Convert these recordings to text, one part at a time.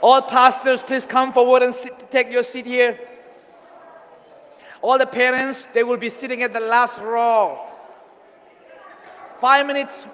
All pastors, please come forward and take your seat here. All the parents, they will be sitting at the last row. 5 minutes.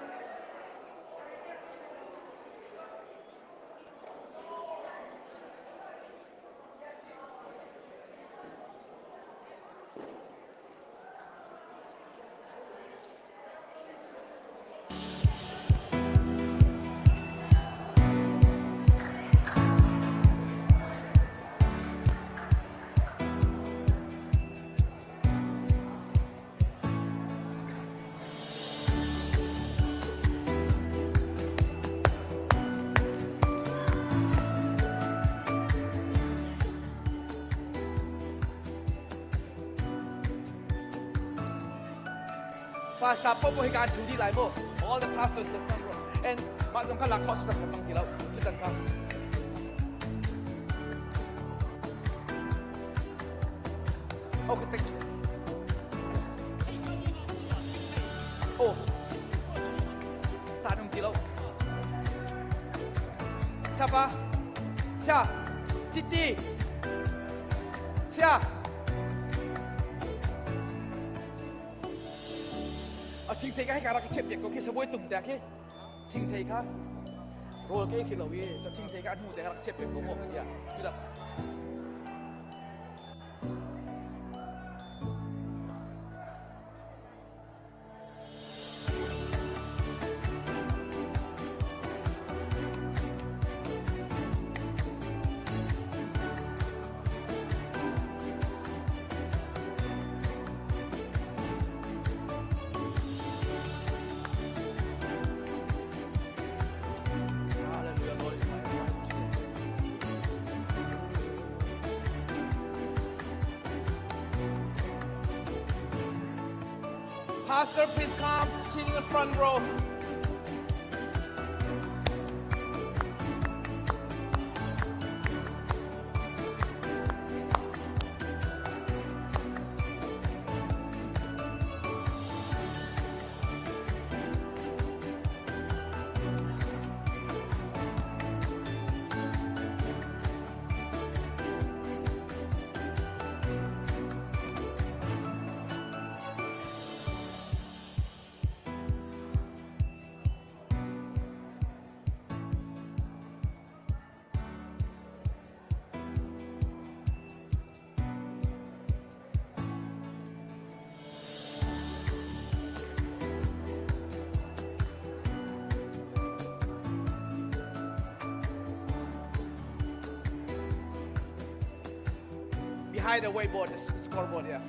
Pastor ปุ๊บให้การชูที่หลายโม all the pastors in the front row and มาตรงข้างหลังเขาสนับสนุนที่เราจุดกันครับโอเค thank you โอ้สาดุงที่เราใช่ปะใช่ติตีใช่ทิ้งเทให้การรักเช็ดเด็กก็แค่สบายตุ่มแต่แค่ทิ้งเทค่ะโรยแค่คือเราวิจะทิ้งเทกันหูแต่รักเช็ดเด็กก็หมดอย่างนี้แหละPastor, please come, sitting in the front row. Behind the whiteboard, the scoreboard, yeah.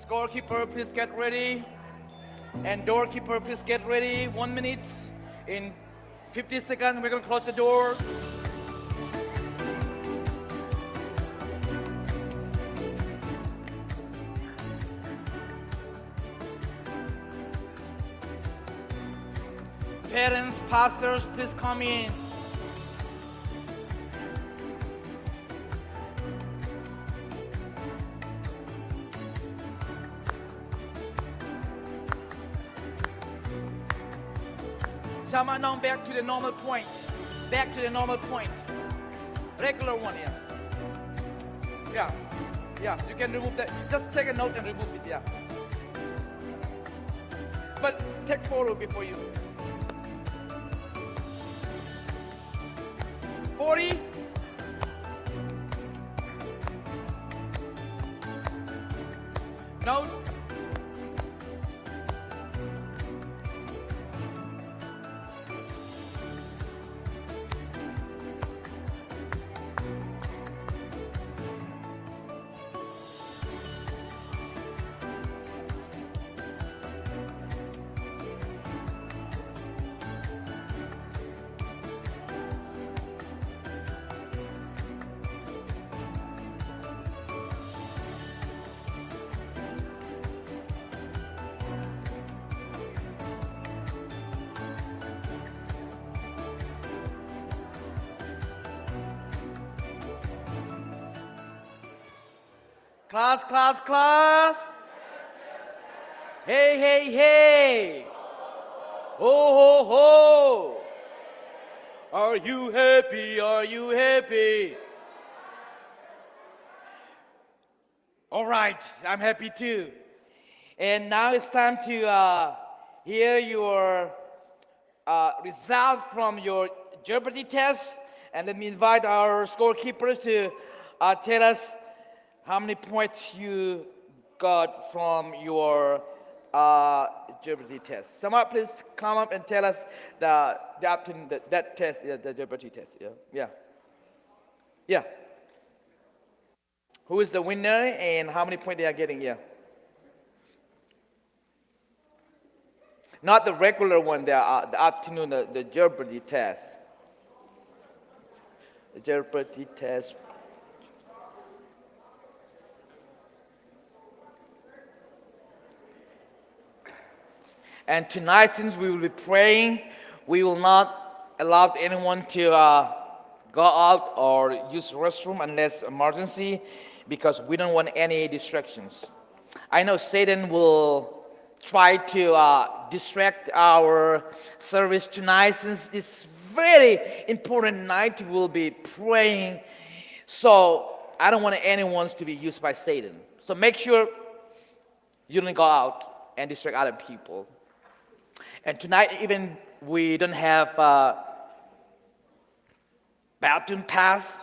Scorekeeper, please get ready. And doorkeeper, please get ready. 1 minute. In 50 seconds, we're going to close the door. Parents, pastors, please come in. Sama now back to the normal point. Back to the normal point. Regular one, yeah. Yeah. Yeah, you can remove that. Just take a note and remove it, yeah. But take photo before you. 40. No. Class. Hey. Ho, ho. Are you happy? All right, I'm happy too. And now it's time to hear your result from your Jeopardy test. And let me invite our scorekeepers to tell us how many points you got from your Jeopardy test. Someone please come up and tell us that test, the Jeopardy test. Yeah. Who is the winner and how many points they are getting? Yeah. Not the regular one, the afternoon, the Jeopardy test. The Jeopardy test. And tonight, since we will be praying, we will not allow anyone to go out or use restroom unless emergency, because we don't want any distractions. I know Satan will try to distract our service tonight, since this very important night we'll be praying. So I don't want anyone to be used by Satan. So make sure you don't go out and distract other people. And tonight, even we don't have bathroom pass,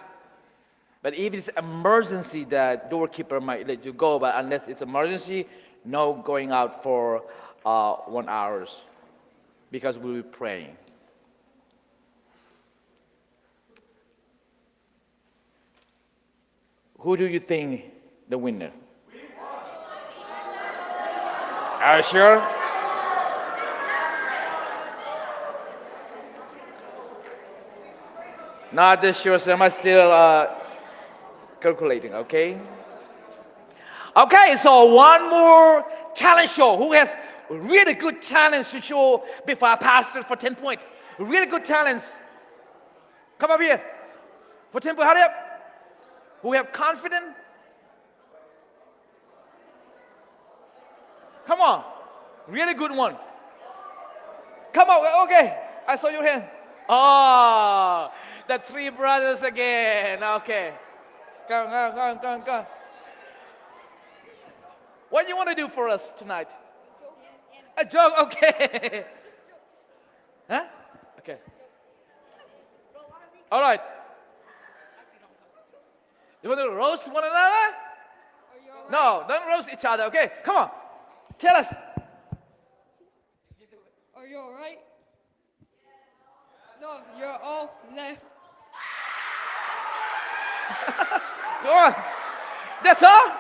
but if it's emergency, the doorkeeper might let you go. But unless it's emergency, no going out for 1 hour, because we'll be praying. Who do you think the winner? Are you sure? Not sure, so I'm still calculating, okay? Okay, so one more talent show. Who has really good talents to show before I pass it for 10 points? Really good talents. Come up here. For 10 points, hurry up. Who have confidence? Come on. Really good one. Come on, okay. I saw your hand. Oh, the three brothers again. Okay. Come. What do you want to do for us tonight? A joke, okay. Huh? Okay. All right. You want to roast one another? Right? No, don't roast each other, okay? Come on. Tell us. Are you all right? No, you're all left. Go on. That's all?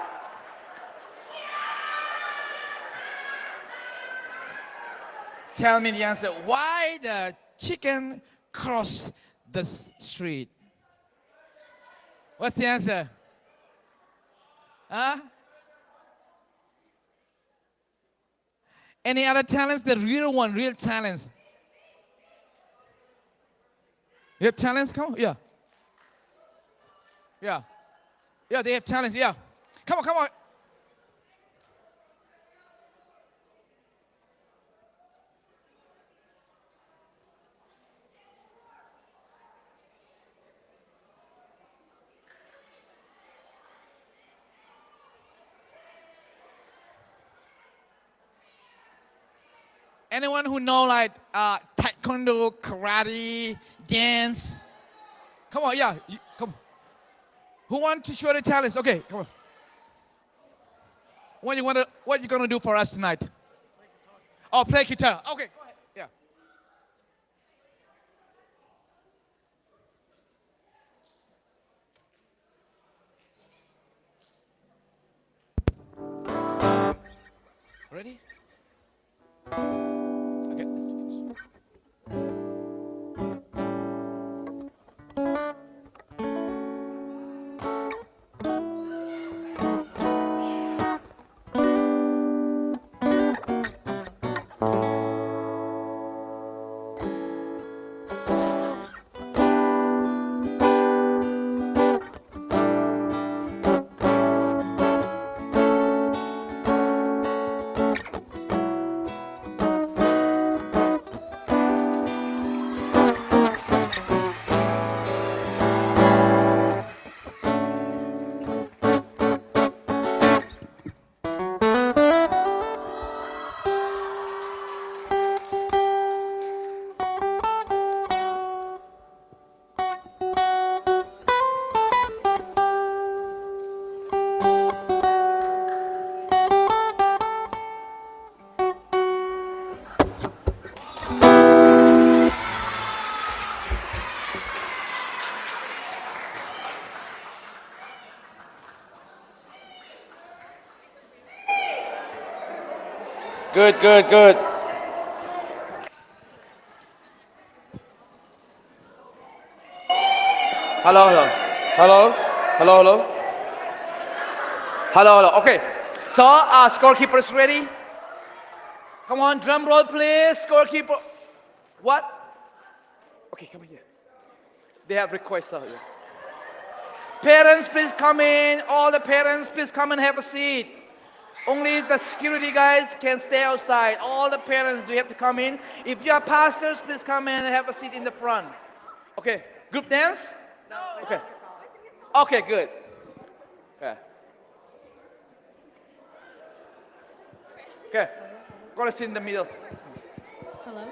Tell me the answer. Why the chicken cross the street? What's the answer? Huh? Any other talents? The real one, real talents. You have talents? Come on. Yeah. Yeah, they have talents. Yeah. Come on. Anyone who know like taekwondo, karate, dance? Come on, yeah, come. Who want to show the talents? Okay, come on. What you gonna do for us tonight? Oh, play guitar. Okay, go ahead. Yeah. Ready? Okay. Good, good, good. Hello, hello. Hello, hello, hello. Hello, hello. Okay. So, scorekeepers ready? Come on, drum roll, please. Scorekeeper. What? Okay, come here. They have requests out here. Parents, please come in. All the parents, please come and have a seat. Only the security guys can stay outside. All the parents, you have to come in. If you are pastors, please come in and have a seat in the front. Okay. Group dance? No. Okay. Okay, good. Okay. Okay. Gonna sit in the middle. Hello.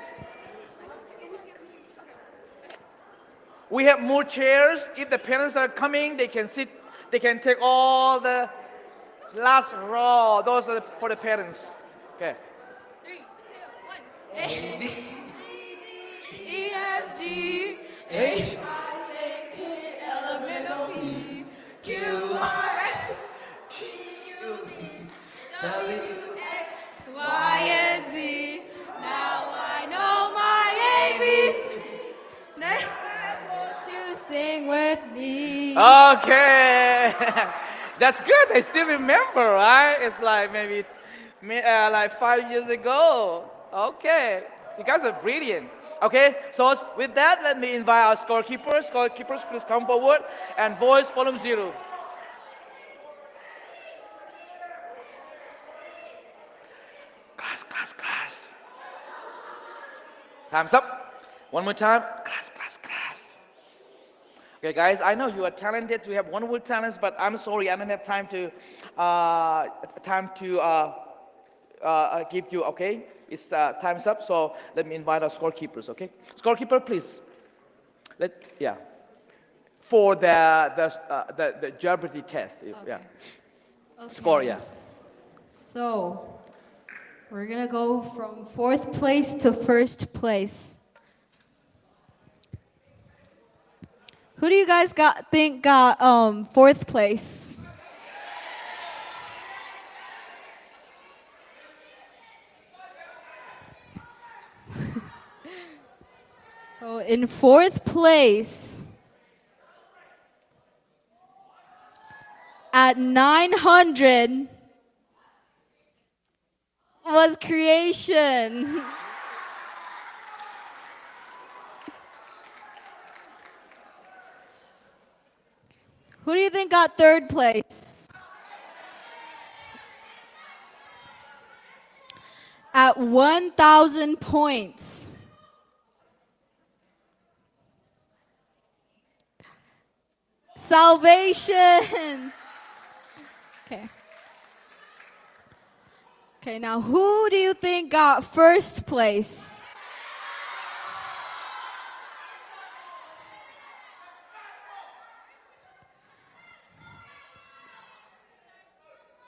We have more chairs. If the parents are coming, they can sit. They can take all the last row. Those are for the parents. Okay. 3, 2, 1. A, B, C, D, E, F, G, H, I, J, K, L, M, N, O, P, Q, R, S, T, U, V, W, X, Y, and Z. Now I know my ABCs. Next time, won't you sing with me? Okay. That's good. I still remember, right? It's like maybe like 5 years ago. Okay. You guys are brilliant. Okay. So with that, let me invite our scorekeepers. Scorekeepers, please come forward. And voice volume 0. Class, class, class. Time's up. One more time. Class, class, class. Okay, guys, I know you are talented. You have wonderful talents, but I'm sorry, I don't have time to give you. Okay, it's time's up. So let me invite our scorekeepers. Okay, scorekeeper, please. Yeah, for the Jeopardy test. Yeah, Okay. score. Yeah. So, we're gonna go from 4th place to 1st place. Who do you guys think got 4th place? So in 4th place, at 900, was creation. Who do you think got 3rd place? At 1,000 points. Salvation. Okay. Okay, now who do you think got 1st place?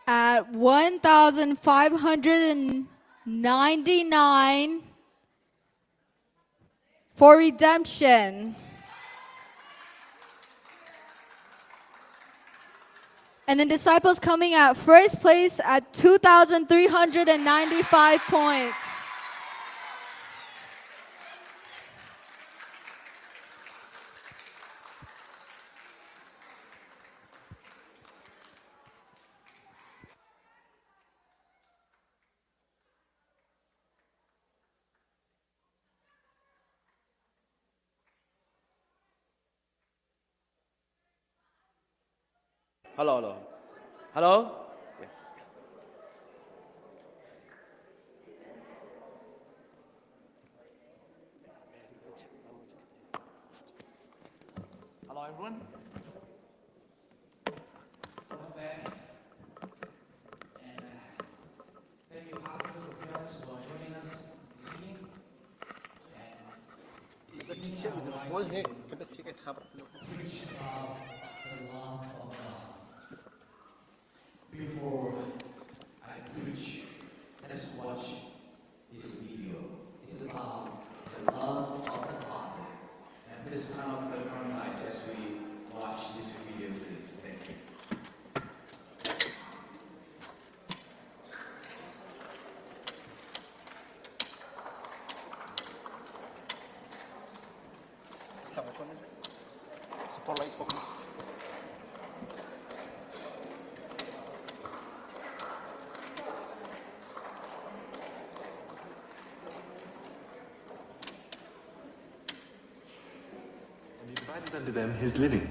At 1,599 for redemption. And then disciples coming at 1st place at 2,395 points. Hello, hello, hello. Yeah. Hello, everyone. Welcome back. And thank you, pastors and parents, for joining us this evening. And this evening, I would like to preach about the love of God. Before I preach, let's watch this video. It's about the love of the Father. And please turn up the front light as we watch this video, please. Thank you. unto them his living.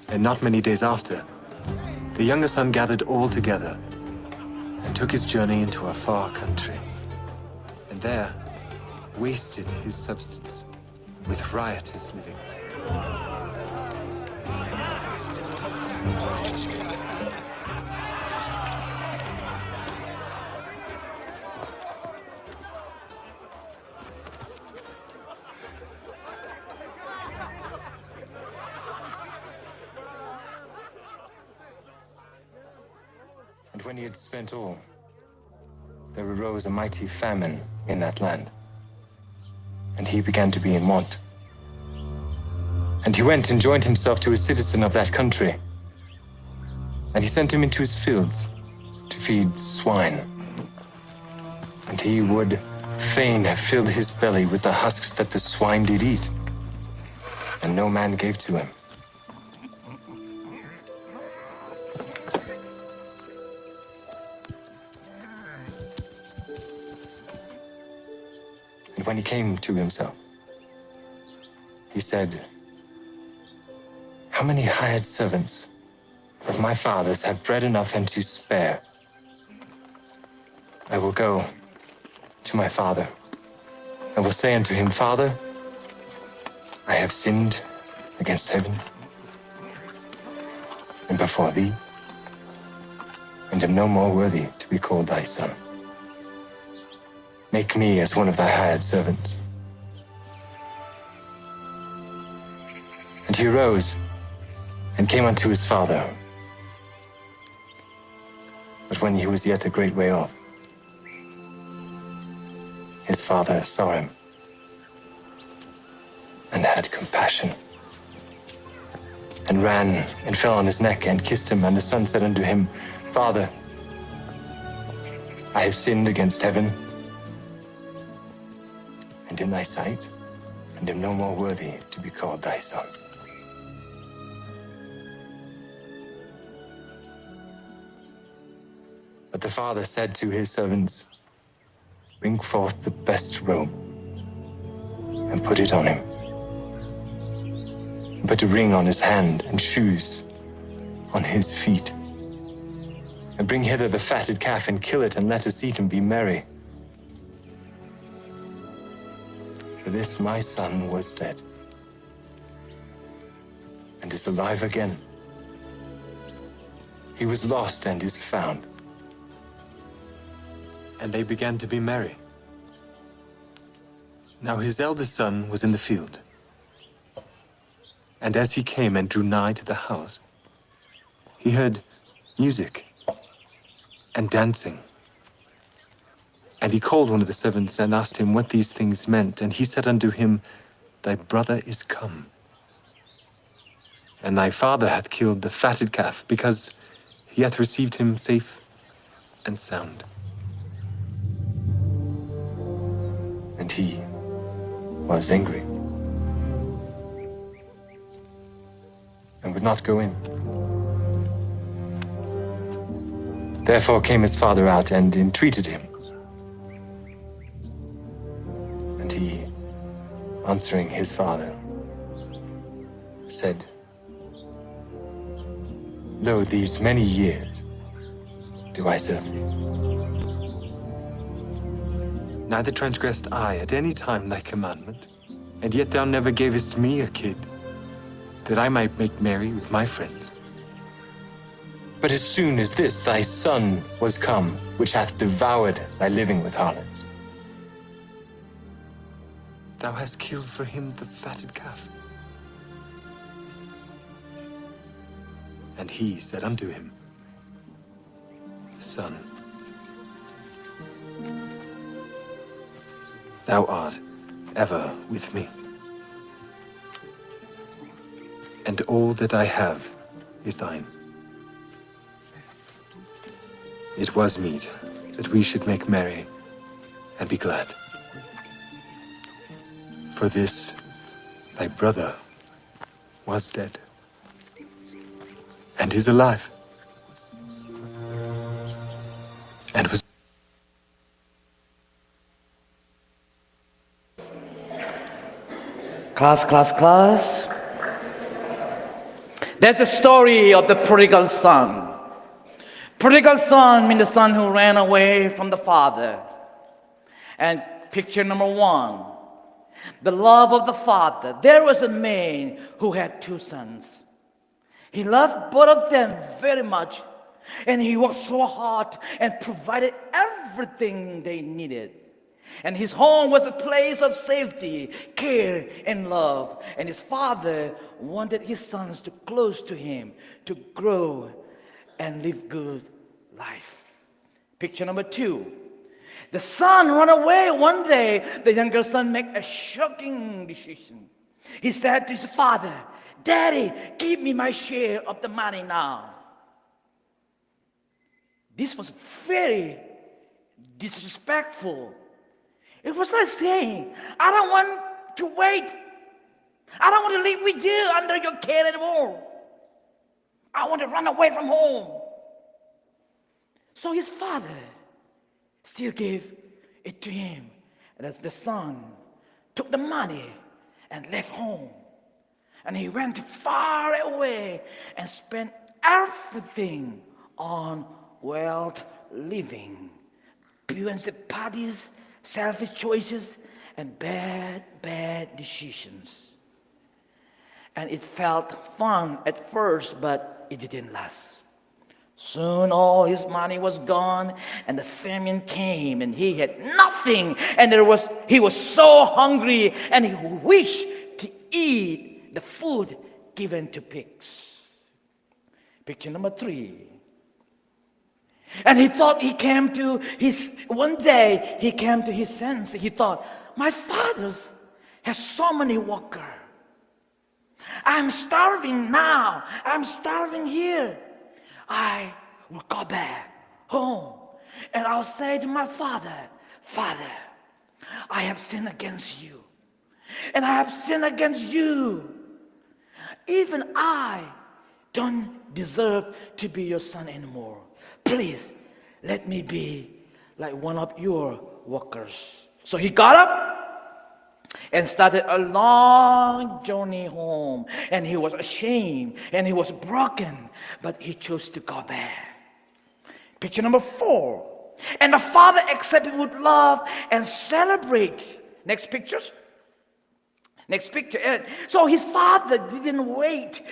And not many days after, the younger son gathered all together and took his journey into a far country, and there wasted his substance with riotous living. And when he had spent all, there arose a mighty famine in that land, and he began to be in want. And he went and joined himself to a citizen of that country, and he sent him into his fields to feed swine. And he would fain have filled his belly with the husks that the swine did eat, and no man gave to him. And when he came to himself, he said, "How many hired servants of my father's have bread enough and to spare? I will go to my father. I will say unto him, Father, I have sinned against heaven and before thee, and am no more worthy to be called thy son. Make me as one of thy hired servants." And he arose and came unto his father. But when he was yet a great way off, his father saw him and had compassion, and ran and fell on his neck and kissed him. And the son said unto him, "Father, I have sinned against heaven and in thy sight, and am no more worthy to be called thy son." But the father said to his servants, "Bring forth the best robe and put it on him. And put a ring on his hand and shoes on his feet. And bring hither the fatted calf and kill it, and let us eat and be merry. For this my son was dead and is alive again. He was lost and is found." And they began to be merry. Now his eldest son was in the field. And as he came and drew nigh to the house, he heard music and dancing. And he called one of the servants and asked him what these things meant. And he said unto him, "Thy brother is come, and thy father hath killed the fatted calf, because he hath received him safe and sound." And he was angry and would not go in. Therefore came his father out and entreated him. And he, answering his father, said, "Lo, these many years do I serve thee. Neither transgressed I at any time thy commandment, and yet thou never gavest me a kid, that I might make merry with my friends. But as soon as this thy son was come, which hath devoured thy living with harlots, thou hast killed for him the fatted calf." And he said unto him, "Son, thou art ever with me, and all that I have is thine. It was meet that we should make merry and be glad. For this thy brother was dead and is alive, Class. That's the story of the prodigal son. Prodigal son means the son who ran away from the father. And picture number 1, the love of the father. There was a man who had 2 sons. He loved both of them very much, and he worked so hard and provided everything they needed. And his home was a place of safety, care, and love. And his father wanted his sons to close to him, to grow and live good life. Picture number 2. The son ran away one day. The younger son made a shocking decision. He said to his father, "Daddy, give me my share of the money now." This was very disrespectful. It was like saying, "I don't want to wait. I don't want to live with you under your care anymore. I want to run away from home." So his father still gave it to him. And as the son took the money and left home, and he went far away and spent everything on wealth living, balanced parties, selfish choices, and bad decisions. And it felt fun at first, but it didn't last. Soon all his money was gone, and the famine came, and he had nothing. And he was so hungry, and he wished to eat the food given to pigs. Picture number 3. And he thought one day he came to his senses. He thought, "My father has so many workers. I'm starving now. I'm starving here. I will go back home, and I'll say to my father, 'Father, I have sinned against you, and I have sinned against you. Even I don't deserve to be your son anymore. Please, let me be like one of your workers.'" So he got up and started a long journey home. And he was ashamed and he was broken, but he chose to go back. Picture number 4. And the father accepted with love and celebrate. Next picture. So his father didn't wait.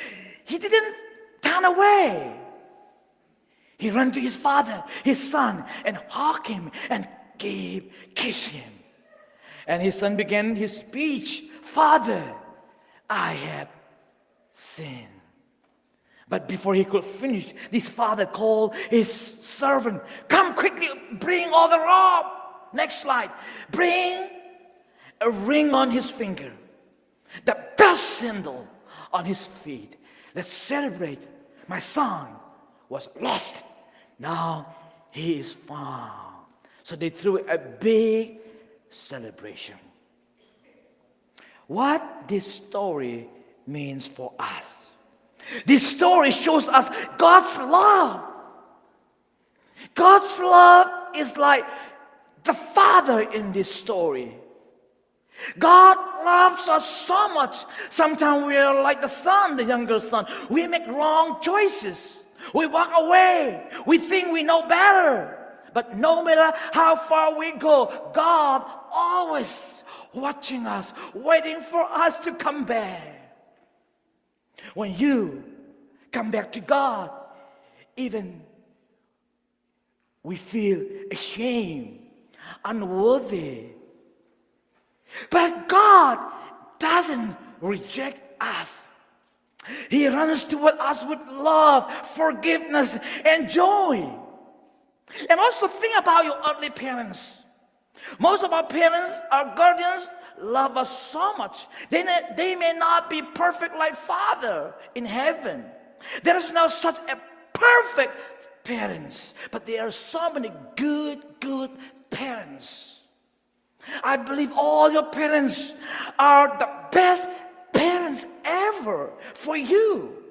He didn't turn away. He ran to his father, his son, and hugged him and kissed him. And his son began his speech, "Father, I have sinned." But before he could finish, this father called his servant, "Come quickly, bring all the robe." Next slide. "Bring a ring on his finger, the best sandal on his feet. Let's celebrate. My son was lost. Now he is found." So they threw a big celebration. What this story means for us. This story shows us God's love. God's love is like the father in this story. God loves us so much. Sometimes we are like the son, the younger son. We make wrong choices. We walk away. We think we know better. But no matter how far we go, God always watching us, waiting for us to come back. When you come back to God, even we feel ashamed, unworthy. But God doesn't reject us. He runs toward us with love, forgiveness, and joy. And also think about your earthly parents. Most of our parents, our guardians, love us so much. They may not be perfect like Father in heaven. There is no such a perfect parents, but there are so many good parents. I believe all your parents are the best parents ever for you.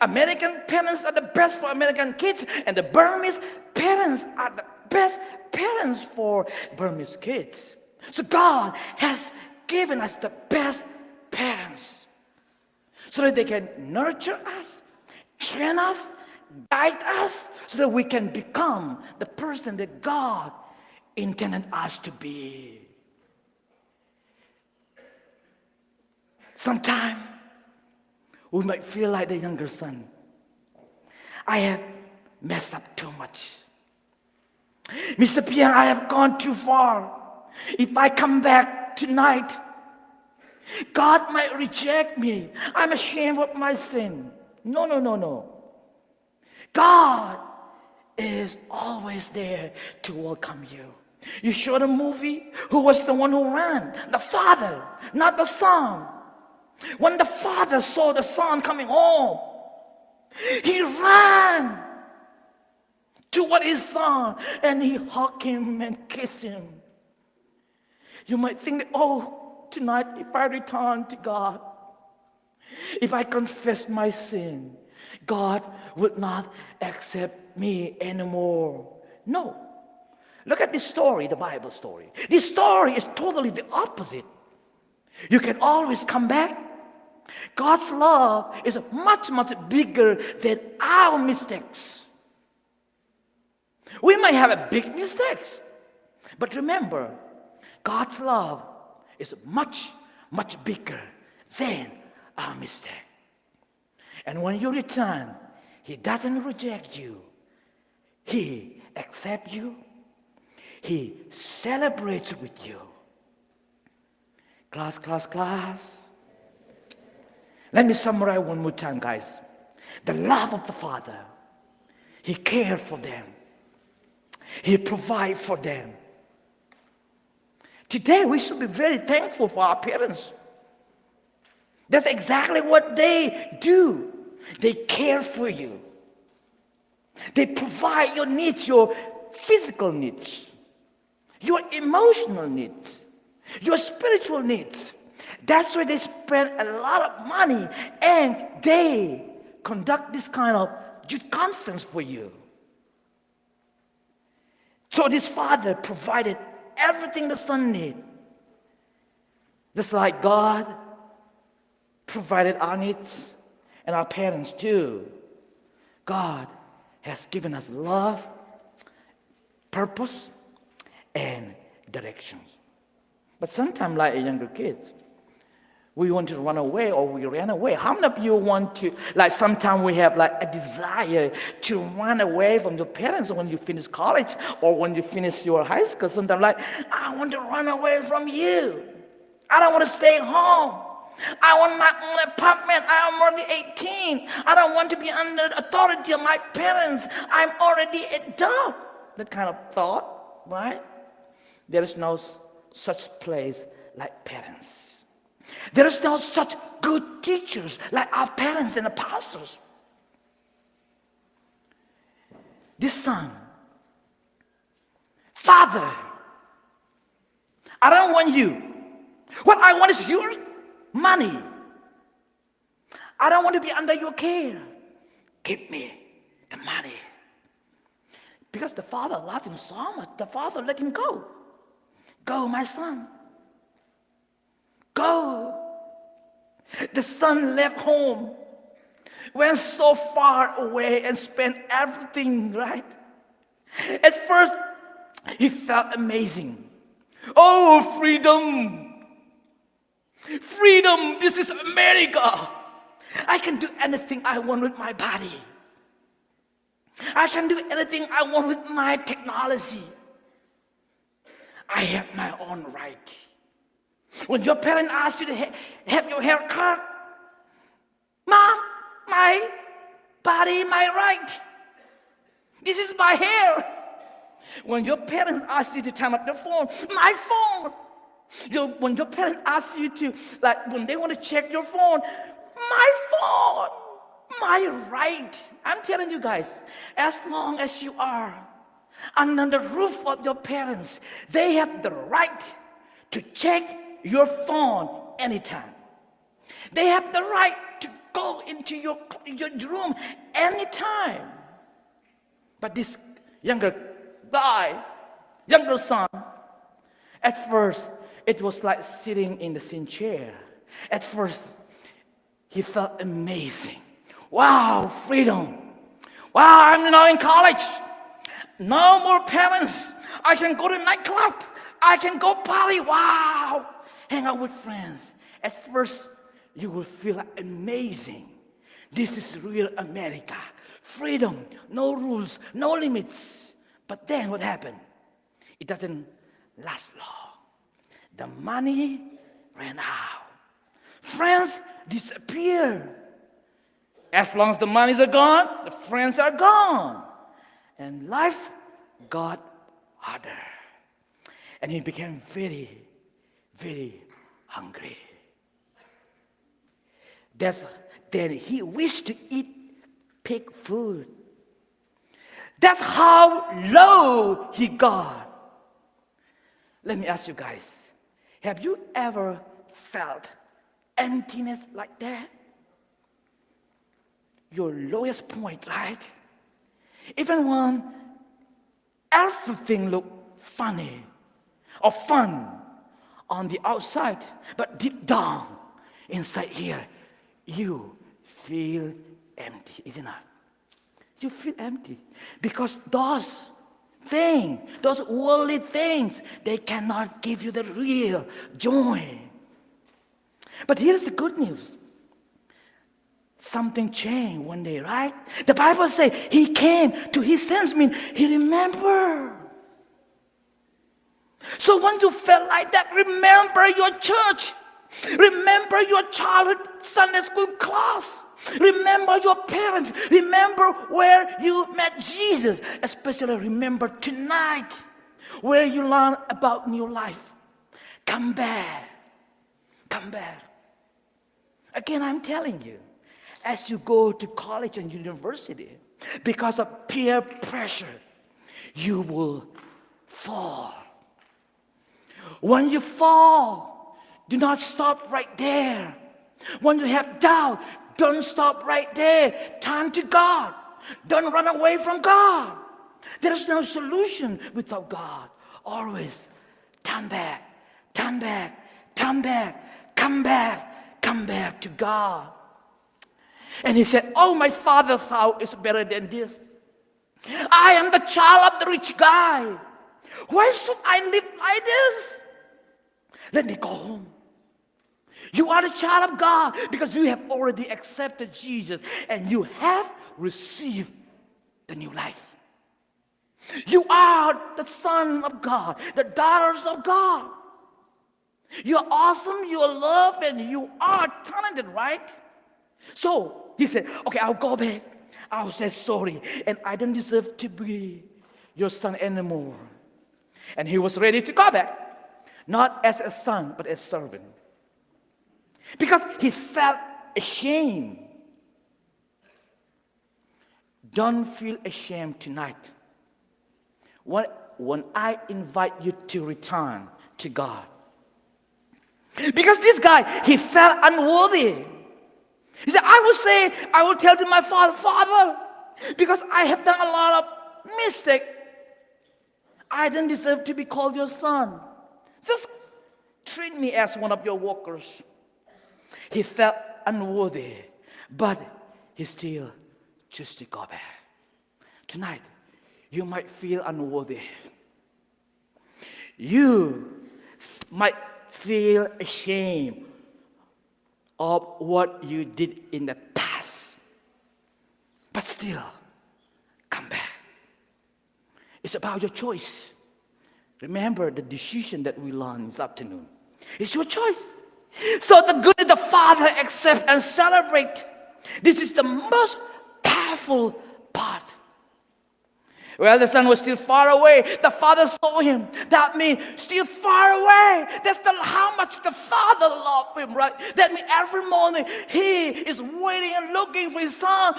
American parents are the best for American kids, and the Burmese parents are the best parents for Burmese kids. So God has given given us the best parents so that they can nurture us, train us, guide us, so that we can become the person that God intended us to be. Sometimes we might feel like the younger son. I have messed up too much. Mr. Piang, I have gone too far. If I come back tonight, God might reject me. I'm ashamed of my sin. No. God is always there to welcome you. You saw the movie? Who was the one who ran? The father, not the son. When the father saw the son coming home, he ran toward his son and he hugged him and kissed him. You might think that, oh, tonight if I return to God, if I confess my sin, God would not accept me anymore. No. Look at this story, the Bible story. This story is totally the opposite. You can always come back. God's love is much, much bigger than our mistakes. We might have a big mistakes, but remember, God's love is much, much bigger than our mistake. And when you return, He doesn't reject you. He accepts you. He celebrates with you. Class. Let me summarize one more time, guys. The love of the Father. He cares for them. He provides for them. Today, we should be very thankful for our parents. That's exactly what they do. They care for you. They provide your needs, your physical needs, your emotional needs, your spiritual needs. That's why they spend a lot of money and they conduct this kind of youth conference for you. So this father provided everything the son needed. Just like God provided our needs and our parents too. God has given us love, purpose, and direction. But sometimes, like younger kids, we want to run away or we ran away. How many of you want to, like sometimes we have like a desire to run away from your parents when you finish college or when you finish your high school? Sometimes like, I want to run away from you. I don't want to stay home. I want my own apartment. I am already 18. I don't want to be under the authority of my parents. I'm already adult. That kind of thought, right? There is no such place like parents. There is no such good teachers like our parents and the pastors. This son, Father, I don't want you. What I want is your money. I don't want to be under your care. Give me the money. Because the father loved him so much, the father let him go. Go, my son. Go. The son left home, went so far away and spent everything, right? At first, he felt amazing. Oh, freedom. Freedom, this is America. I can do anything I want with my body. I can do anything I want with my technology. I have my own right. When your parents ask you to have your hair cut, Mom, my body, my right. This is my hair. When your parents ask you to turn up your phone, my phone. When your parents ask you to, like when they want to check your phone, my phone, my right. I'm telling you guys, as long as you are under the roof of your parents, they have the right to check your phone anytime. They have the right to go into your room anytime. But this younger son, at first it was like sitting in the same chair. At first, he felt amazing. Wow, freedom. Wow, I'm now in college. No more parents. I can go to nightclub. I can go party. Wow. Hang out with friends. At first, you will feel amazing. This is real America. Freedom, no rules, no limits. But then what happened? It doesn't last long. The money ran out. Friends disappear. As long as the monies are gone, the friends are gone. And life got harder. And he became very, very hungry. Then he wished to eat pig food. That's how low he got. Let me ask you guys, have you ever felt emptiness like that? Your lowest point, right? Even when everything looked funny or fun on the outside, but deep down, inside here, you feel empty, isn't it? You feel empty because those things, those worldly things, they cannot give you the real joy. But here's the good news. Something changed one day, right? The Bible says he came to his senses, mean he remembered. So when you felt like that, remember your church. Remember your childhood Sunday school class. Remember your parents. Remember where you met Jesus. Especially remember tonight where you learn about new life. Come back. Come back. Again, I'm telling you, as you go to college and university, because of peer pressure, you will fall. When you fall, do not stop right there. When you have doubt, don't stop right there. Turn to God. Don't run away from God. There is no solution without God. Always turn back, turn back, turn back, come back, come back to God. And he said, oh, my father's house is better than this. I am the child of the rich guy. Why should I live like this? Let me go home. You are the child of God because you have already accepted Jesus and you have received the new life. You are the son of God, the daughters of God. You are awesome, you are loved, and you are talented, right? So he said, okay, I'll go back. I'll say sorry, and I don't deserve to be your son anymore. And he was ready to go back, not as a son, but as a servant. Because he felt ashamed. Don't feel ashamed tonight. When I invite you to return to God. Because this guy, he felt unworthy. He said, I will tell to my father, Father, because I have done a lot of mistakes. I don't deserve to be called your son. Just treat me as one of your workers. He felt unworthy, but he still chose to go back. Tonight, you might feel unworthy. You might feel ashamed of what you did in the past. But still, come back. It's about your choice. Remember the decision that we learned this afternoon. It's your choice. So the good of the Father accept and celebrate. This is the most powerful part. Well, the son was still far away. The father saw him. That means still far away. That's how much the father loved him, right? That means every morning he is waiting and looking for his son.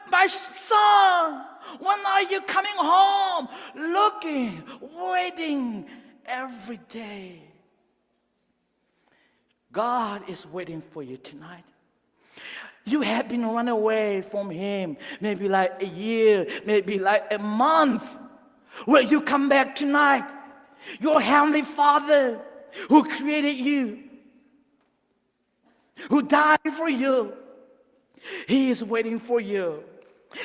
My son, when are you coming home? Looking, waiting every day. God is waiting for you tonight. You have been run away from him, maybe like a year, maybe like a month. Will you come back tonight? Your heavenly Father who created you, who died for you, He is waiting for you.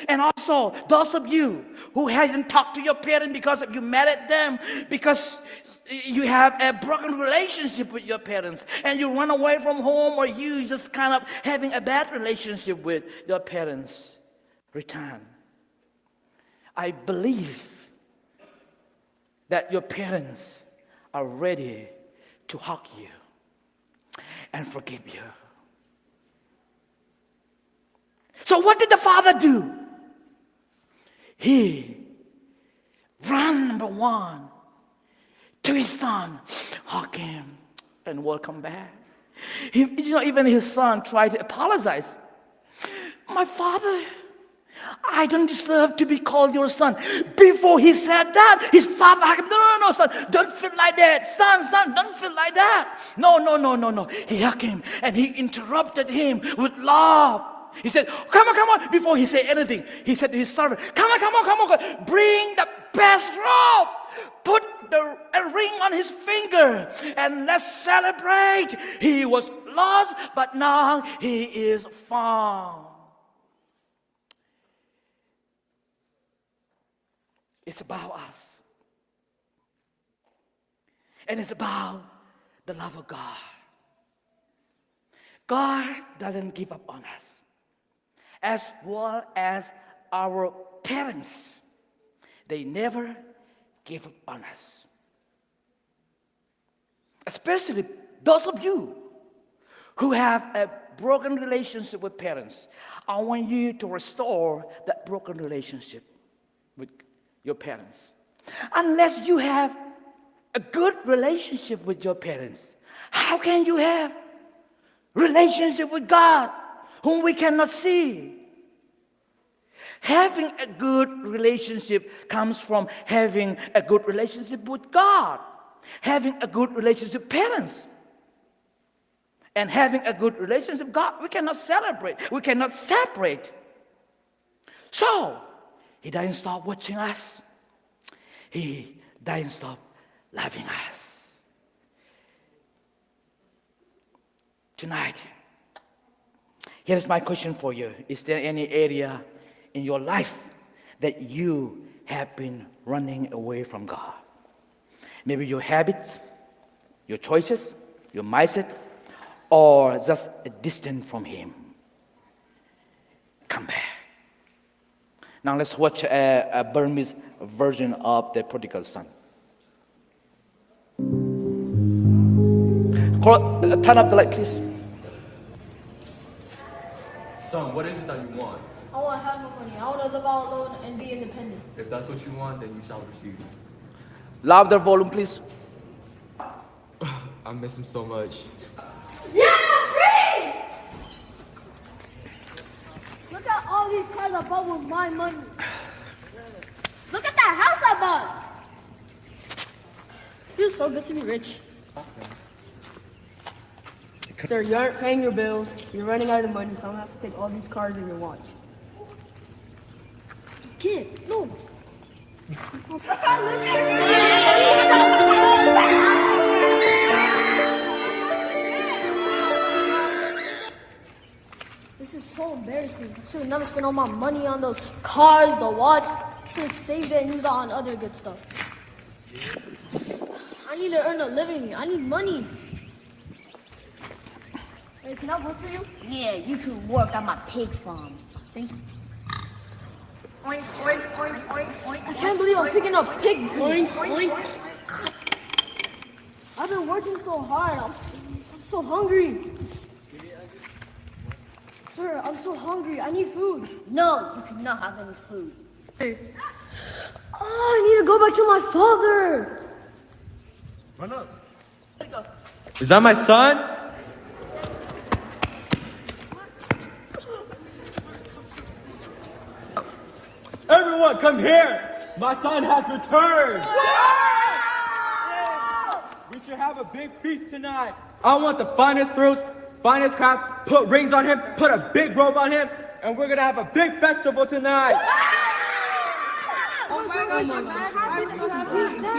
And also, those of you who hasn't talked to your parents because you mad at them, because you have a broken relationship with your parents, and you run away from home, or you just kind of having a bad relationship with your parents, return. I believe that your parents are ready to hug you and forgive you. So what did the father do? He ran, number one, to his son, hug him, and welcome back. Even his son tried to apologize. My father, I don't deserve to be called your son. Before he said that, his father hugged him. No, son, don't feel like that. Son, don't feel like that. No. He hugged him, and he interrupted him with love. He said, come on. Before he said anything, he said to his servant, come on. Bring the best robe. Put a ring on his finger, and let's celebrate. He was lost, but now he is found. It's about us. And it's about the love of God. God doesn't give up on us. As well as our parents, they never give up on us. Especially those of you who have a broken relationship with parents. I want you to restore that broken relationship with your parents. Unless you have a good relationship with your parents, how can you have relationship with God, whom we cannot see? Having a good relationship comes from having a good relationship with God, having a good relationship with parents, and having a good relationship with God. We cannot celebrate, we cannot separate. So, He doesn't stop watching us. He doesn't stop loving us. Tonight, here's my question for you. Is there any area in your life that you have been running away from God? Maybe your habits, your choices, your mindset, or just a distance from Him. Come back. Now let's watch a Burmese version of the prodigal son. Turn up the light, please. Son, what is it that you want? I want to have my money. I want to live all alone and be independent. If that's what you want, then you shall receive. Louder volume, please. I miss him so much. Yeah, free! Look at all these cars I bought with my money. Look at that house I bought. Feels so good to be rich. Sir, you aren't paying your bills. You're running out of money, so I'm going to have to take all these cars and your watch. Kid, no. This is so embarrassing. I should have never spent all my money on those cars, the watch. I should have saved it and used it on other good stuff. I need to earn a living. I need money. Hey, can I work for you? Yeah, you can work on my pig farm. Thank you. Oink, oink, oink, oink, oink. I can't believe I'm picking up pig. Oink, oink. I've been working so hard. I'm so hungry. Sir, I'm so hungry. I need food. No, you cannot have any food. Oh, I need to go back to my father. Run up. Is that my son? Everyone, come here! My son has returned! We should have a big feast tonight. I want the finest fruits, finest crab, put rings on him, put a big robe on him, and we're gonna have a big festival tonight. I'm He's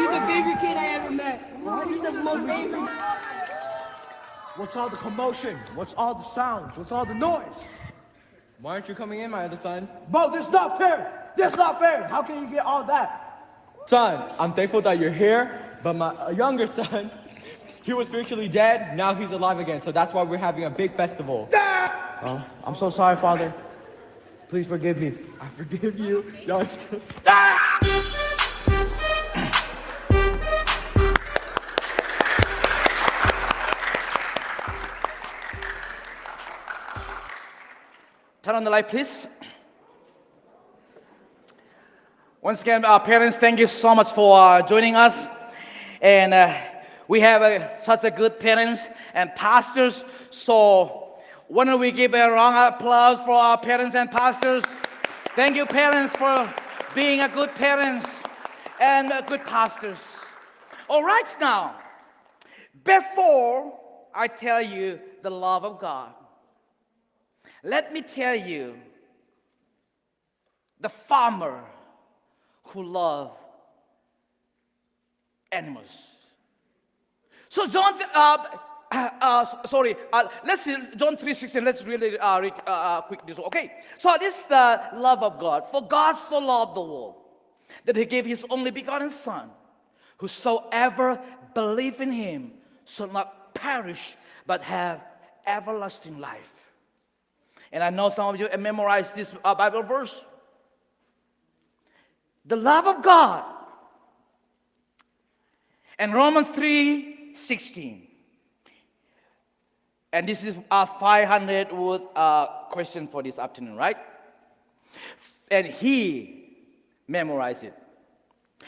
the favorite kid I ever met. He's the most favorite. What's all the commotion? What's all the sounds? What's all the noise? Why aren't you coming in, my other son? Bo, this is not fair! This is not fair! How can you get all that? Son, I'm thankful that you're here, but my younger son, he was spiritually dead, now he's alive again, so that's why we're having a big festival. Oh, I'm so sorry, Father. Please forgive me. I forgive you, youngsters. Turn on the light, please. Once again, our parents, thank you so much for joining us. And we have such a good parents and pastors. So why don't we give a round of applause for our parents and pastors? Thank you, parents, for being a good parents and good pastors. All right, now, before I tell you the love of God, let me tell you the farmer who loved animals. So John, let's see John 3:16. Let's really quick this. Okay, so this is the love of God. For God so loved the world that He gave His only begotten Son, whosoever believe in Him shall not perish but have everlasting life. And I know some of you have memorized this Bible verse. The love of God. And Romans 3:16. And this is a 500 word question for this afternoon, right? And he memorized it.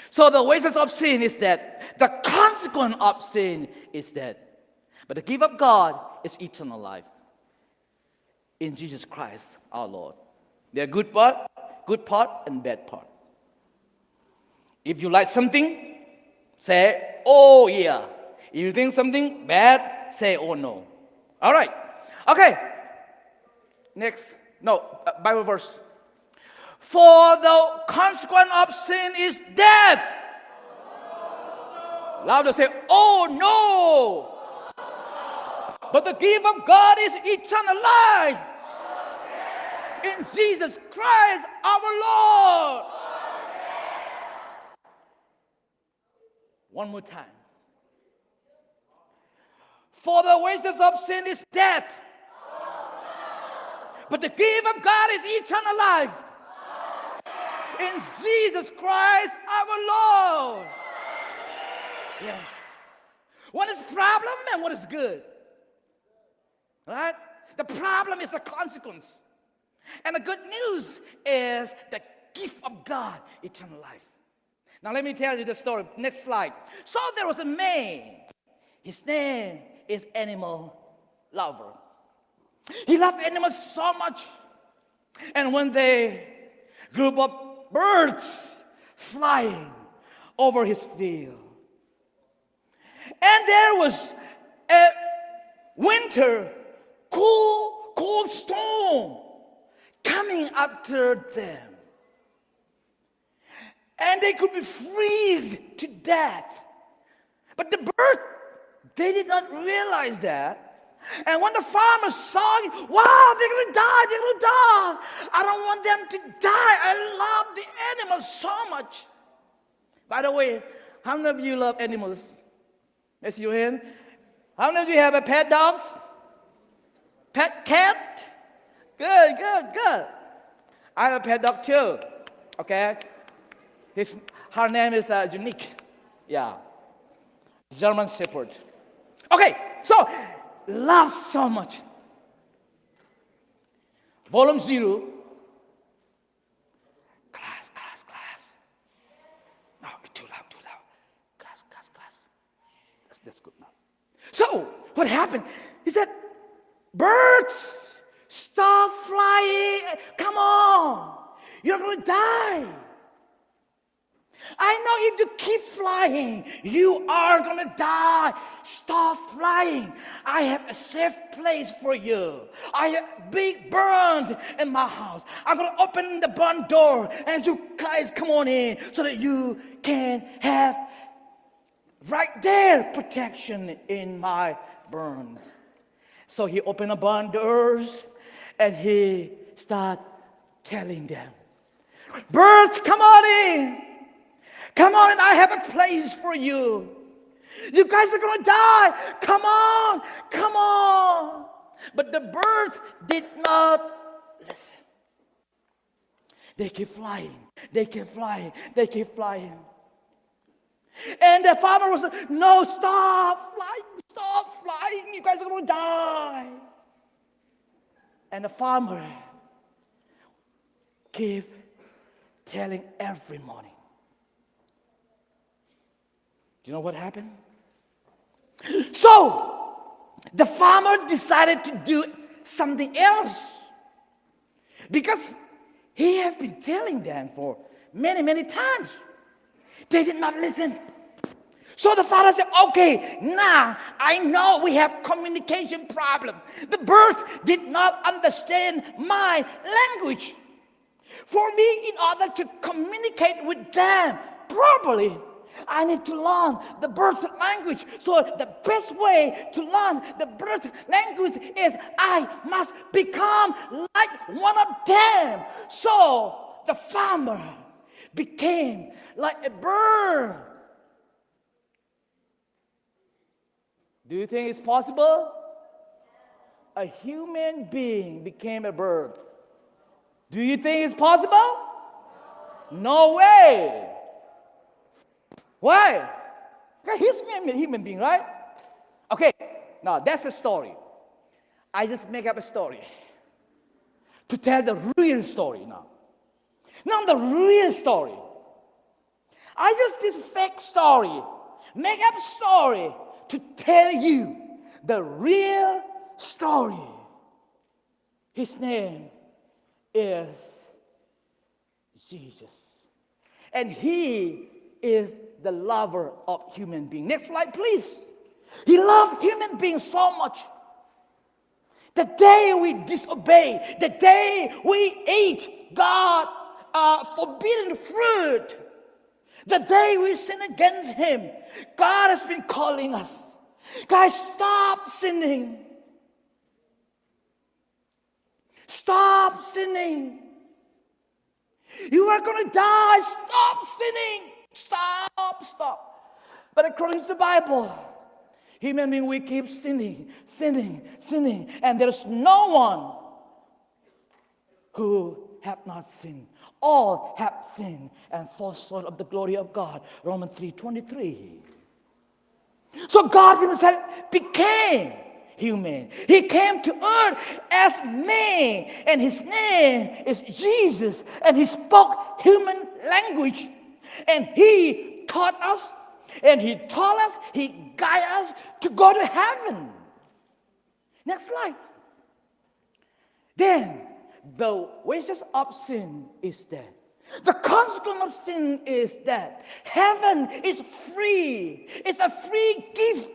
So the wages of sin is that. The consequence of sin is that. But the gift of God is eternal life in Jesus Christ our Lord. There are good part, and bad part. If you like something, say, oh yeah. If you think something bad, say, oh no. All right. Okay. Next. No, Bible verse. For the consequence of sin is death. Louder say, oh no. But the gift of God is eternal life in Jesus Christ our Lord. One more time. For the wages of sin is death. But the gift of God is eternal life in Jesus Christ our Lord. Yes. What is problem and what is good? Right? The problem is the consequence. And the good news is the gift of God, eternal life. Now let me tell you the story. Next slide. So there was a man. His name is Animal Lover. He loved animals so much. And one day, a group of birds flying over his field. And there was a winter cold storm coming after them. And they could be freeze to death. But the bird, they did not realize that. And when the farmers saw it, wow, they're going to die. I don't want them to die. I love the animals so much. By the way, how many of you love animals? Raise your hand. How many of you have a pet dogs? Pet cat? Good. I have a pet dog too. Okay? Her name is Unique. Yeah. German Shepherd. Okay, so love so much. Volume 0. Class. No, it's too loud. Class. That's good now. So, what happened? He said, birds, stop flying. Come on. You're going to die. I know if you keep flying, you are gonna die. Stop flying. I have a safe place for you. I have big burn in my house. I'm gonna open the barn door and you guys come on in so that you can have right there protection in my barn. So he opened the barn doors and he started telling them, birds, come on in. Come on, I have a place for you. You guys are gonna die. Come on, come on. But the birds did not listen. They keep flying. They keep flying. They keep flying. And the farmer was like, no, stop flying. Stop flying. You guys are gonna die. And the farmer keep telling every morning. You know what happened? So, the farmer decided to do something else. Because he had been telling them for many, many times. They did not listen. So the father said, okay, now I know we have communication problem. The birds did not understand my language. For me, in order to communicate with them properly, I need to learn the birds' language. So the best way to learn the birds' language is I must become like one of them. So the farmer became like a bird. Do you think it's possible? A human being became a bird. Do you think it's possible? No way. Why? Because he's a human being, right? Okay, now that's a story. I just make up a story to tell the real story now. Now the real story. I use this fake story, make up story to tell you the real story. His name is Jesus. And he is the lover of human beings. Next slide, please. He loved human beings so much. The day we disobey, the day we ate God forbidden fruit, the day we sin against him, God has been calling us. Guys, stop sinning. Stop sinning. You are going to die. Stop sinning. Stop. But according to the Bible, human beings, we keep sinning. And there's no one who have not sinned. All have sinned and fall short of the glory of God. Romans 3:23. So God himself became human. He came to earth as man, and his name is Jesus, and he spoke human language, and he taught us, and he told us, he guided us to go to heaven. Next slide. Then the wages of sin is death. The consequence of sin is death. Heaven is free. It's a free gift.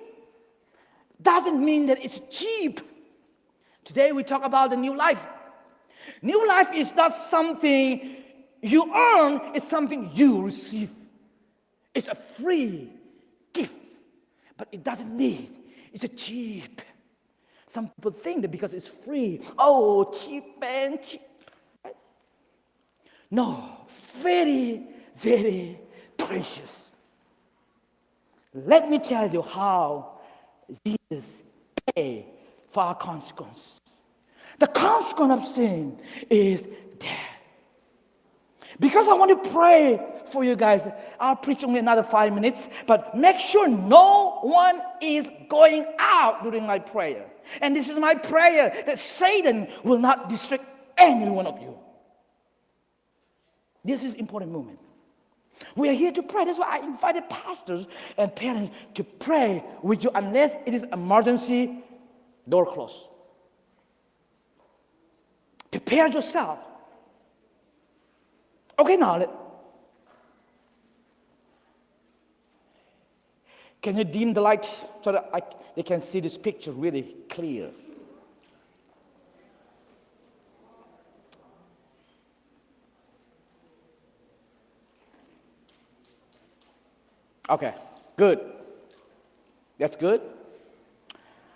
Doesn't mean that it's cheap. Today we talk about the new life. New life is not something you earn, it's something you receive. It's a free gift, but it doesn't mean it's a cheap. Some people think that because it's free, oh, cheap and cheap. Right? No, very, very precious. Let me tell you how Jesus paid for our consequence. The consequence of sin is death. Because I want to pray for you guys, I'll preach only another 5 minutes, but make sure no one is going out during my prayer. And this is my prayer, that Satan will not distract any one of you. This is an important moment. We are here to pray. That's why I invited pastors and parents to pray with you unless it is emergency, door closed. Prepare yourself. Okay, now, Can you dim the light so that they can see this picture really clear? Okay, good. That's good.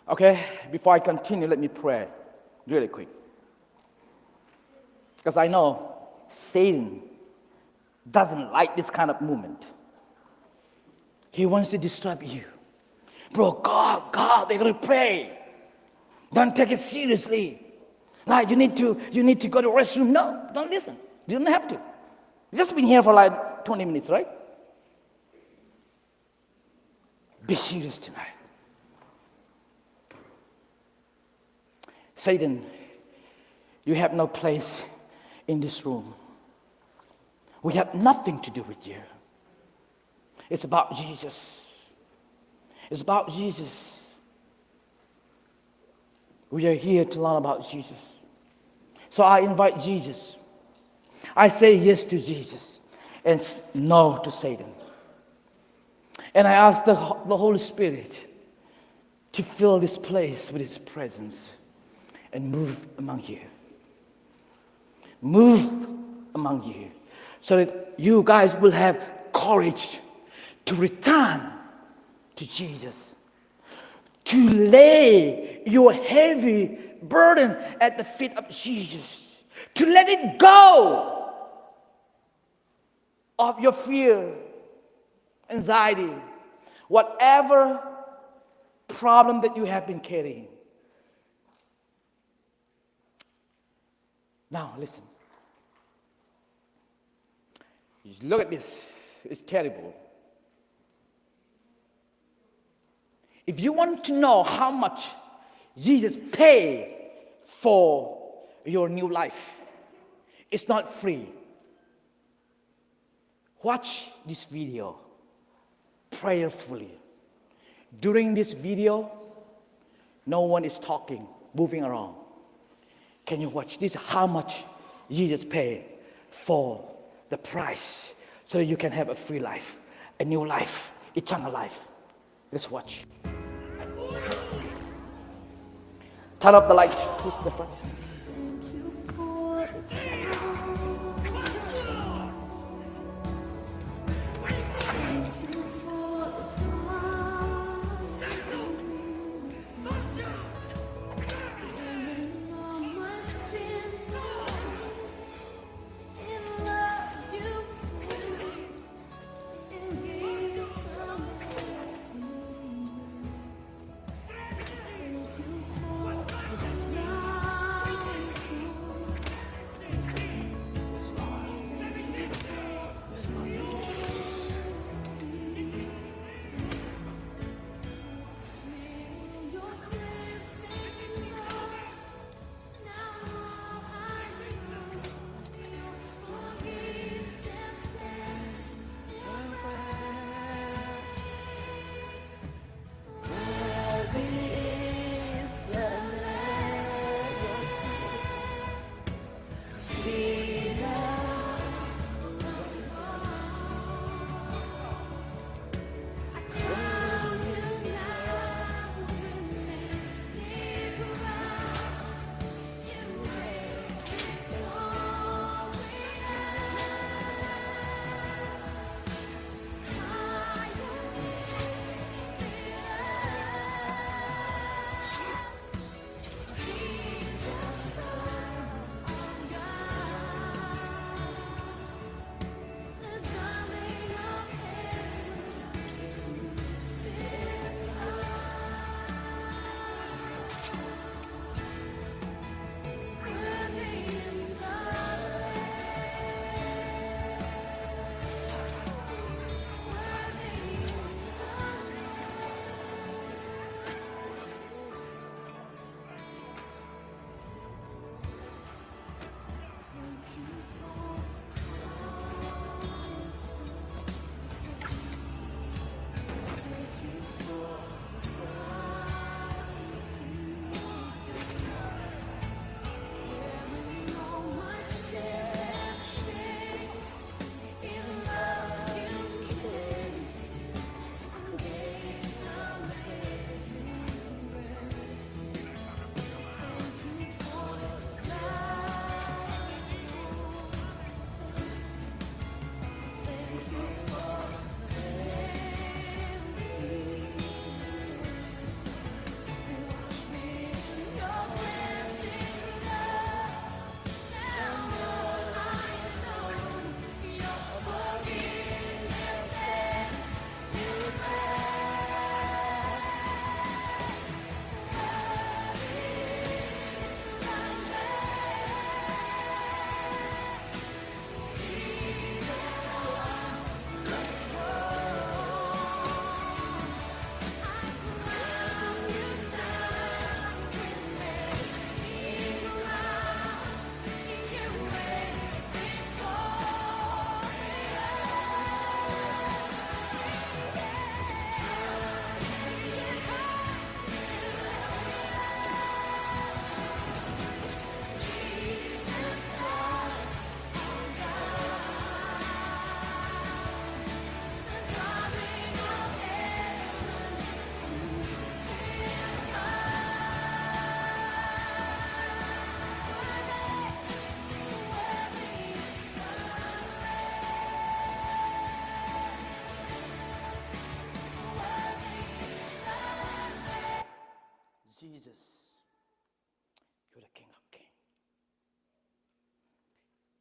Okay, before I continue, let me pray really quick. Because I know Satan doesn't like this kind of movement. He wants to disturb you. Bro, God, they're gonna pray. Don't take it seriously. Like you need to go to the restroom. No, don't listen. You don't have to. You just been here for like 20 minutes, right? Be serious tonight. Satan, you have no place in this room. We have nothing to do with you. It's about Jesus. It's about Jesus. We are here to learn about Jesus. So I invite Jesus. I say yes to Jesus and no to Satan. And I ask the Holy Spirit to fill this place with His presence and move among you. Move among you so that you guys will have courage to return to Jesus, to lay your heavy burden at the feet of Jesus, to let it go of your fear, anxiety, whatever problem that you have been carrying. Now, listen. Look at this. It's terrible. If you want to know how much Jesus paid for your new life, it's not free. Watch this video prayerfully. During this video, no one is talking, moving around. Can you watch this? How much Jesus paid for the price so that you can have a free life, a new life, eternal life. Let's watch. Turn up the light, please, the front.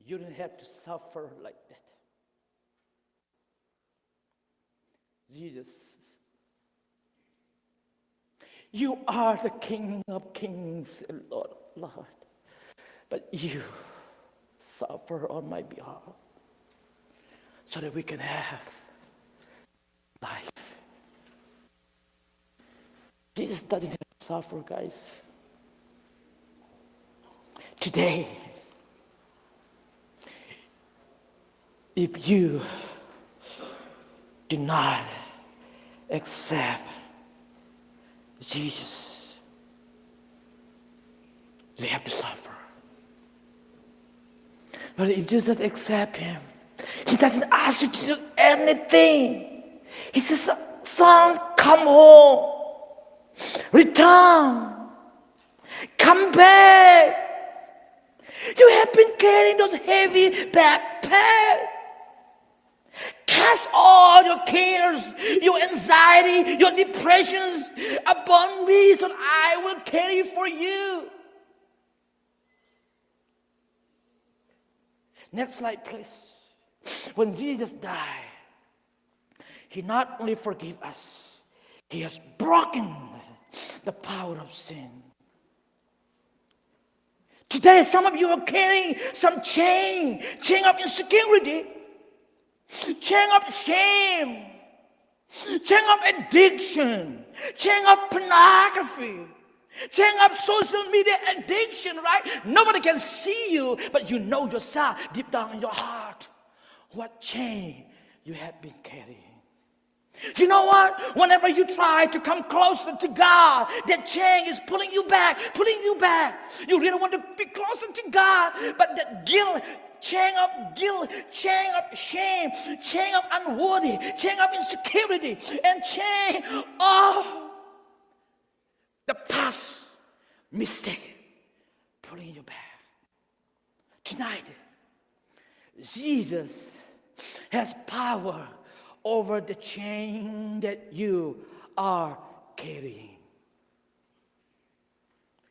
You don't have to suffer like that. Jesus, you are the King of Kings and Lord of Lords, but you suffer on my behalf so that we can have life. Jesus doesn't have to suffer, guys. Today, if you do not accept Jesus, you have to suffer. But if you just accept him, he doesn't ask you to do anything. He says, son, come home. Return. Come back. You have been carrying those heavy backpacks. Cast all your cares, your anxiety, your depressions upon me so that I will carry for you. Next slide, please. When Jesus died, he not only forgave us, he has broken the power of sin. Today, some of you are carrying some chain of insecurity, chain of shame, chain of addiction, chain of pornography, chain of social media addiction, right? Nobody can see you, but you know yourself deep down in your heart what chain you have been carrying. You know what? Whenever you try to come closer to God, that chain is pulling you back, pulling you back. You really want to be closer to God, but that guilt, chain of shame, chain of unworthy, chain of insecurity, and chain of the past mistake pulling you back. Tonight, Jesus has power over the chain that you are carrying.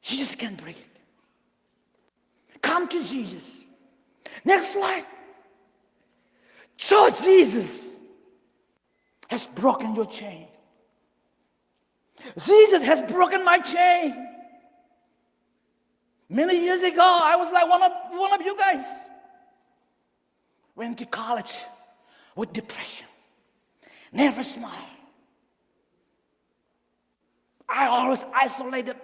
Jesus can break it. Come to Jesus. Next slide. So Jesus has broken your chain. Jesus has broken my chain. Many years ago, I was like one of you guys. Went to college with depression. Never smile. I always isolated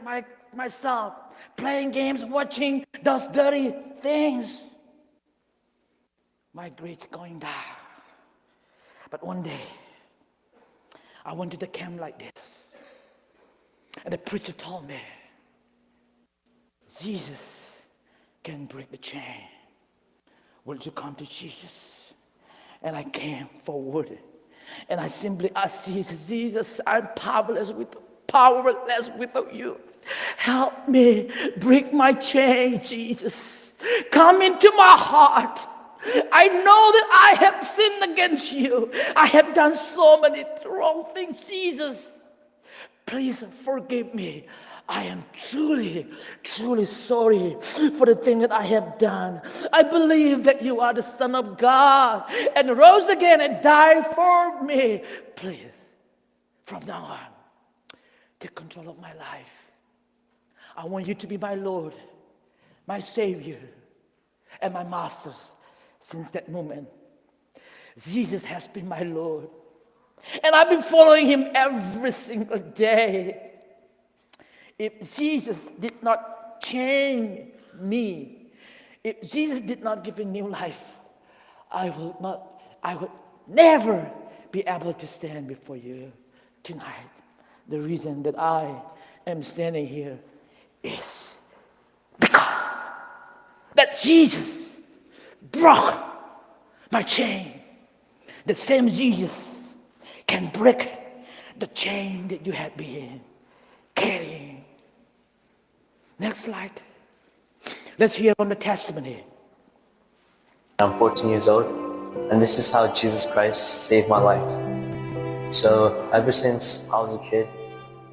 myself, playing games, watching those dirty things. My grades going down. But one day, I went to the camp like this. And the preacher told me, Jesus can break the chain. Will you come to Jesus? And I came forward. And I simply asked Jesus, I'm powerless without you. Help me break my chain, Jesus. Come into my heart. I know that I have sinned against you. I have done so many wrong things, Jesus. Please forgive me. I am truly, truly sorry for the thing that I have done. I believe that you are the Son of God and rose again and died for me. Please, from now on, take control of my life. I want you to be my Lord, my Savior, and my Master. Since that moment, Jesus has been my Lord. And I've been following him every single day. If Jesus did not change me, if Jesus did not give me new life, I would never be able to stand before you tonight. The reason that I am standing here is because that Jesus broke my chain. The same Jesus can break the chain that you have been carrying. Next slide. Let's hear from the testimony. I'm 14 years old, and this is how Jesus Christ saved my life. So ever since I was a kid,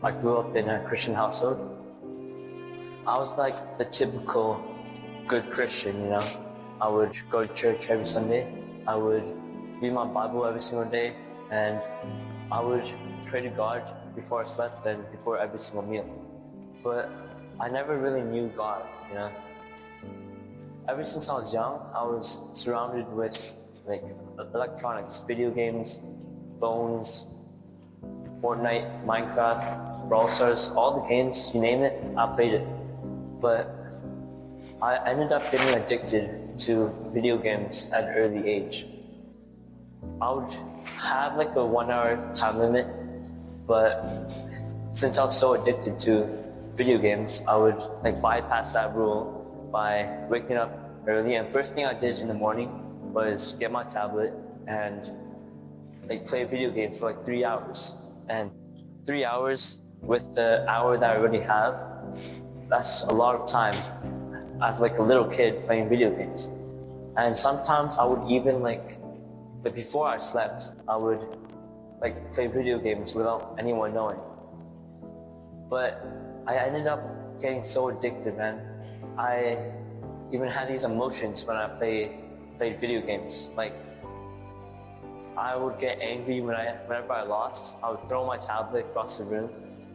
I grew up in a Christian household. I was like the typical good Christian, you know. I would go to church every Sunday. I would read my Bible every single day, and I would pray to God before I slept and before every single meal. But I never really knew God, you know. Ever since I was young, I was surrounded with like electronics, video games, phones, Fortnite, Minecraft, Brawl Stars, all the games, you name it, I played it. But I ended up getting addicted to video games at an early age. I would have like a 1 hour time limit, but since I was so addicted to video games, I would like bypass that rule by waking up early, and first thing I did in the morning was get my tablet and like play video games for like 3 hours. And 3 hours with the hour that I already have, that's a lot of time as like a little kid playing video games. And sometimes I would even like before I slept, I would like play video games without anyone knowing. But I ended up getting so addicted, man. I even had these emotions when I played video games. Like I would get angry whenever I lost. I would throw my tablet across the room.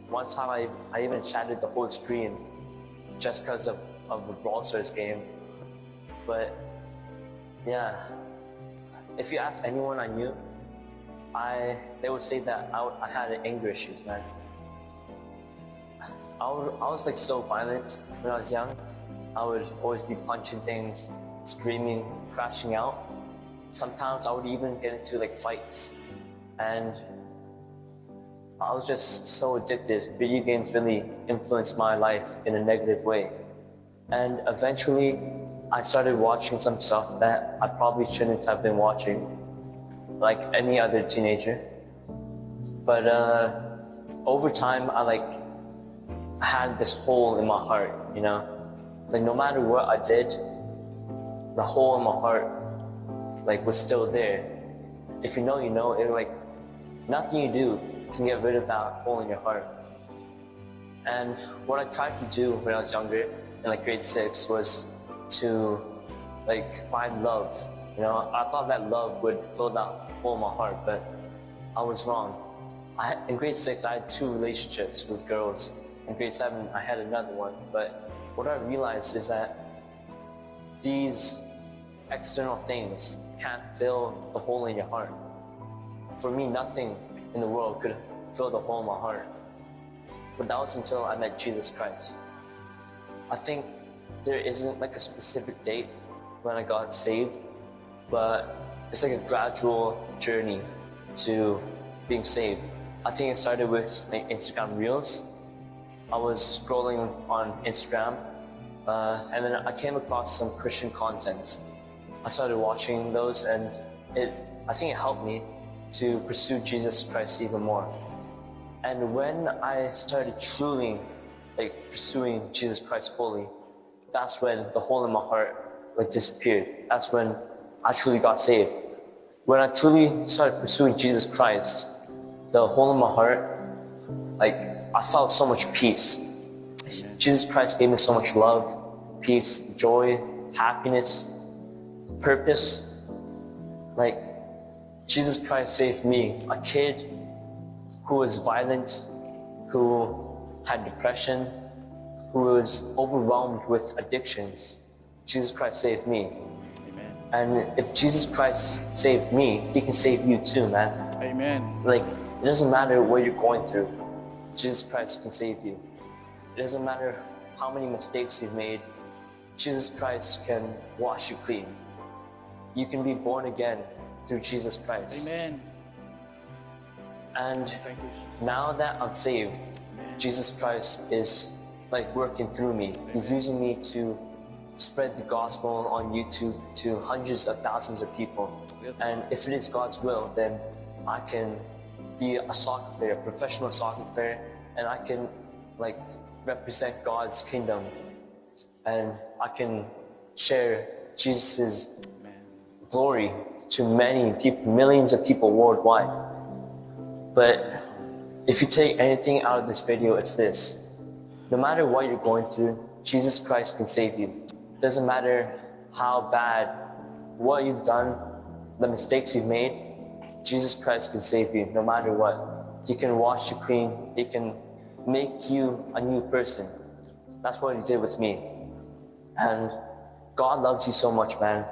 One time I even shattered the whole screen just because of the Brawl Stars game. But yeah, if you ask anyone I knew, they would say that I had anger issues, man. I was like so violent when I was young. I would always be punching things, screaming, crashing out. Sometimes I would even get into like fights, and I was just so addicted. Video games really influenced my life in a negative way. And eventually I started watching some stuff that I probably shouldn't have been watching, like any other teenager. But over time, I had this hole in my heart, you know? Like no matter what I did, the hole in my heart was still there. If you know, you know. Nothing you do can get rid of that hole in your heart. And what I tried to do when I was younger, in grade 6, was to find love. You know, I thought that love would fill that hole in my heart, but I was wrong. In grade 6, I had 2 relationships with girls. In grade 7, I had another one. But what I realized is that these external things can't fill the hole in your heart. For me, nothing in the world could fill the hole in my heart. But that was until I met Jesus Christ. I think there isn't a specific date when I got saved, but it's a gradual journey to being saved. I think it started with Instagram Reels. I was scrolling on Instagram, and then I came across some Christian content. I started watching those, and I think it helped me to pursue Jesus Christ even more. And when I started truly pursuing Jesus Christ fully, that's when the hole in my heart disappeared. That's when I truly got saved. When I truly started pursuing Jesus Christ, the hole in my heart, I felt so much peace. Jesus Christ gave me so much love, peace, joy, happiness, purpose. Jesus Christ saved me, a kid who was violent, who had depression, who was overwhelmed with addictions. Jesus Christ saved me. Amen. And if Jesus Christ saved me, He can save you too, man. Amen. It doesn't matter what you're going through. Jesus Christ can save you. It doesn't matter how many mistakes you've made. Jesus Christ can wash you clean. You can be born again through Jesus Christ. Amen. And Thank you. now that I'm saved, Jesus Christ is working through me. He's using me to spread the gospel on YouTube to hundreds of thousands of people. Yes. And if it is God's will, then I can be a soccer player, a professional soccer player, and I can represent God's kingdom, and I can share Jesus' glory to many people, millions of people worldwide. But if you take anything out of this video, it's this: no matter what you're going through, Jesus Christ can save you. Doesn't matter how bad, what you've done, the mistakes you've made, Jesus Christ can save you no matter what. He can wash you clean. He can make you a new person. That's what He did with me. And God loves you so much, man.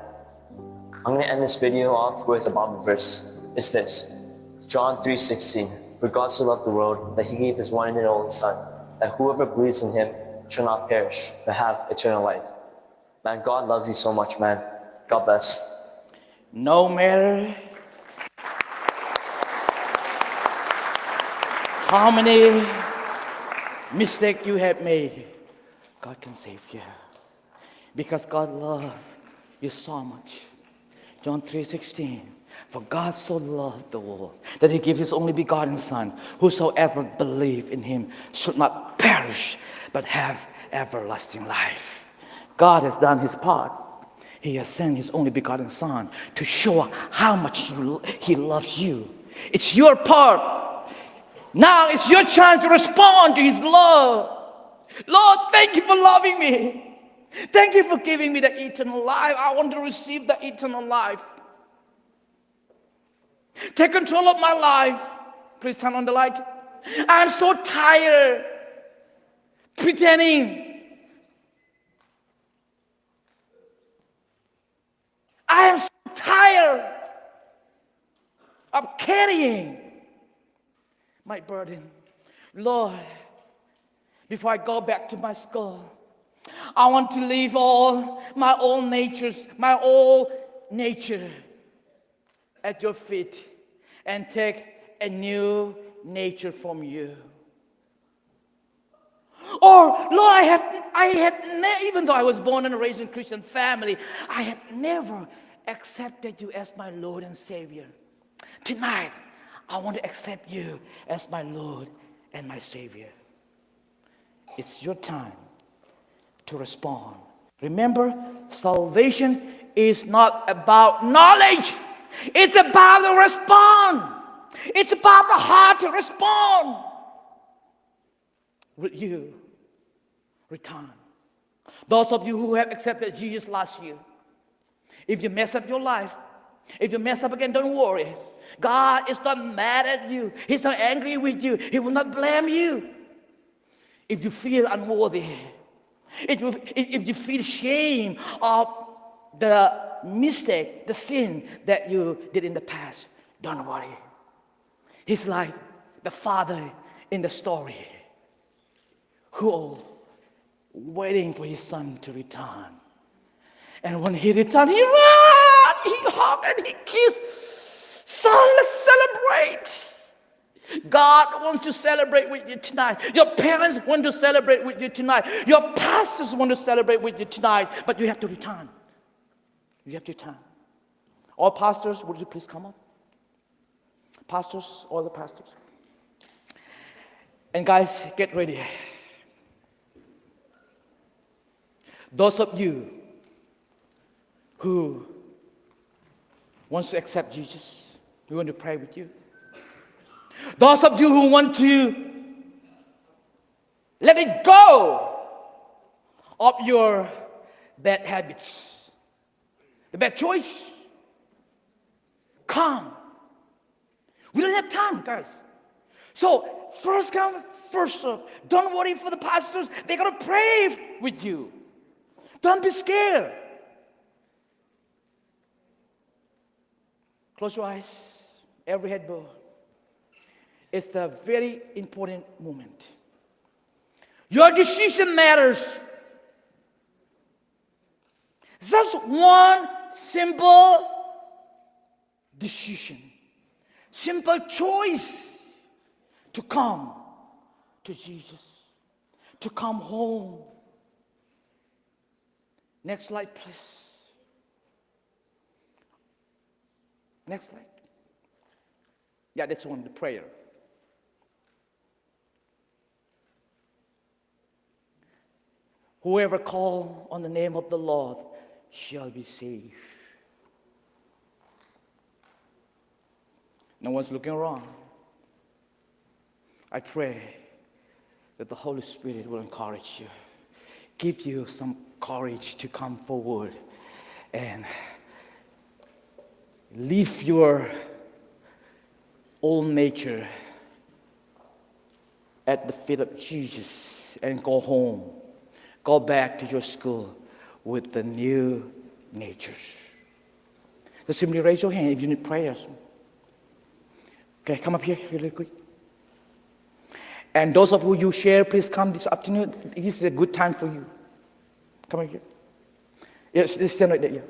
I'm going to end this video off with a Bible verse. It's this. It's John 3:16. For God so loved the world that He gave His one and only Son, that whoever believes in Him shall not perish, but have eternal life. Man, God loves you so much, man. God bless. No matter how many mistakes you have made, God can save you. Because God loves you so much. John 3:16. For God so loved the world that He gave His only begotten Son, whosoever believe in Him should not perish, but have everlasting life. God has done His part. He has sent His only begotten Son to show how much He loves you. It's your part. Now it's your chance to respond to His love. Lord, thank you for loving me. Thank you for giving me the eternal life. I want to receive the eternal life. Take control of my life. Please turn on the light. I'm so tired pretending. I am so tired of carrying my burden. Lord, before I go back to my school, I want to leave all my old natures, my old nature at your feet and take a new nature from you. Or, Lord, even though I was born and raised in a Christian family, I have never accepted you as my Lord and Savior. Tonight, I want to accept you as my Lord and my Savior. It's your time to respond. Remember, salvation is not about knowledge. It's about the respond. It's about the heart to respond. Will you return? Those of you who have accepted Jesus last year, if you mess up your life, if you mess up again, don't worry. God is not mad at you. He's not angry with you. He will not blame you. If you feel unworthy, if you feel shame of the mistake, the sin that you did in the past, don't worry. He's like the father in the story who waiting for his son to return. And when he returned, he ran, he hugged and he kissed. Son, let's celebrate. God wants to celebrate with you tonight. Your parents want to celebrate with you tonight. Your pastors want to celebrate with you tonight. But you have to return. You have to return. All pastors, would you please come up? Pastors, all the pastors. And guys, get ready. Those of you who wants to accept Jesus, we want to pray with you. Those of you who want to let it go of your bad habits, the bad choice, come. We don't have time, guys. So first come, first serve. Don't worry for the pastors. They're going to pray with you. Don't be scared. Close your eyes. Every head bow. It's the very important moment. Your decision matters. Just one simple decision, simple choice to come to Jesus, to come home. Next slide, please. Next slide. Yeah, that's one, the prayer. Whoever call on the name of the Lord shall be saved. No one's looking around. I pray that the Holy Spirit will encourage you, give you some courage to come forward and leave your old nature at the feet of Jesus and go home. Go back to your school with the new nature. Just simply raise your hand if you need prayers. Okay, come up here really quick. And those of you share, please come this afternoon. This is a good time for you. Come here. Yes, this stand right there. Yeah.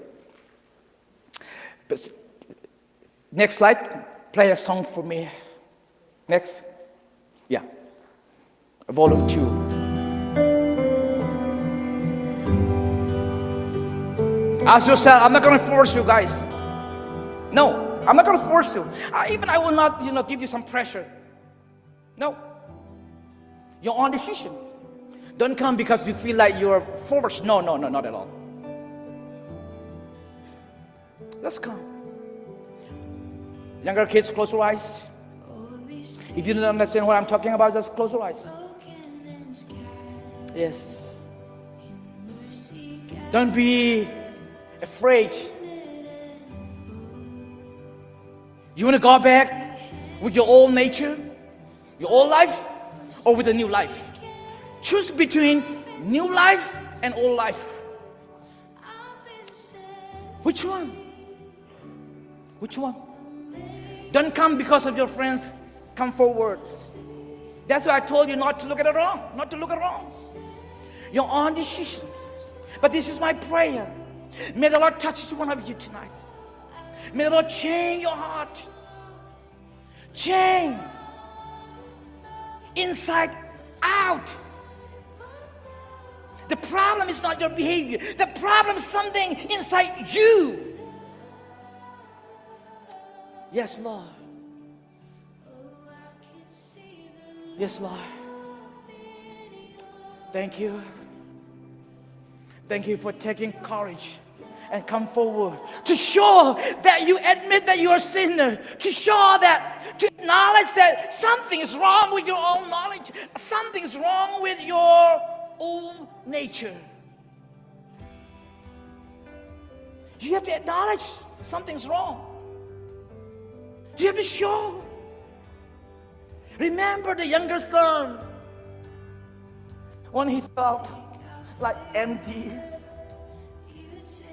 But next slide. Play a song for me. Next. Yeah. Volume 2. Ask yourself, I'm not going to force you guys. No, I'm not going to force you. I will not, give you some pressure. No. Your own decision. Don't come because you feel like you're forced. No, not at all. Let's come. Younger kids, close your eyes. If you don't understand what I'm talking about, just close your eyes. Yes. Don't be afraid. You want to go back with your old nature, your old life, or with a new life? Choose between new life and old life. Which one? Which one? Don't come because of your friends. Come forward. That's why I told you not to look at it wrong. Not to look at it wrong. Your own decisions. But this is my prayer. May the Lord touch each one of you tonight. May the Lord change your heart. Change. Inside out. The problem is not your behavior. The problem is something inside you. Yes, Lord. Yes, Lord. Thank you. Thank you for taking courage and come forward to show that you admit that you are a sinner, to show that, to acknowledge that something is wrong with your own knowledge, something is wrong with your old nature. You have to acknowledge something's wrong. You have to show. Remember the younger son, when he felt like empty.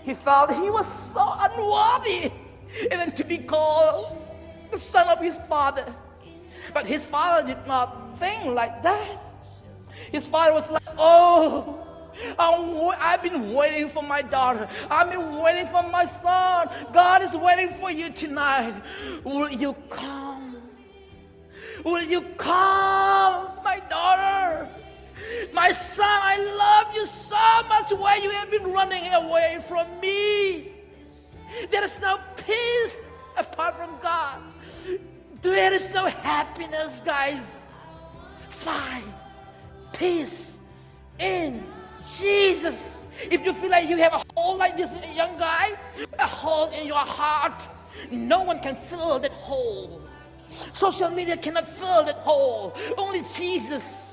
He felt he was so unworthy even to be called the son of his father. But his father did not think like that. His father was like, oh, I've been waiting for my daughter. I've been waiting for my son. God is waiting for you tonight. Will you come? Will you come, my daughter? My son, I love you so much. Why you have been running away from me? There is no peace apart from God. There is no happiness, guys. Find peace in Jesus. If you feel like you have a hole like this young guy, a hole in your heart, no one can fill that hole. Social media cannot fill that hole. Only Jesus.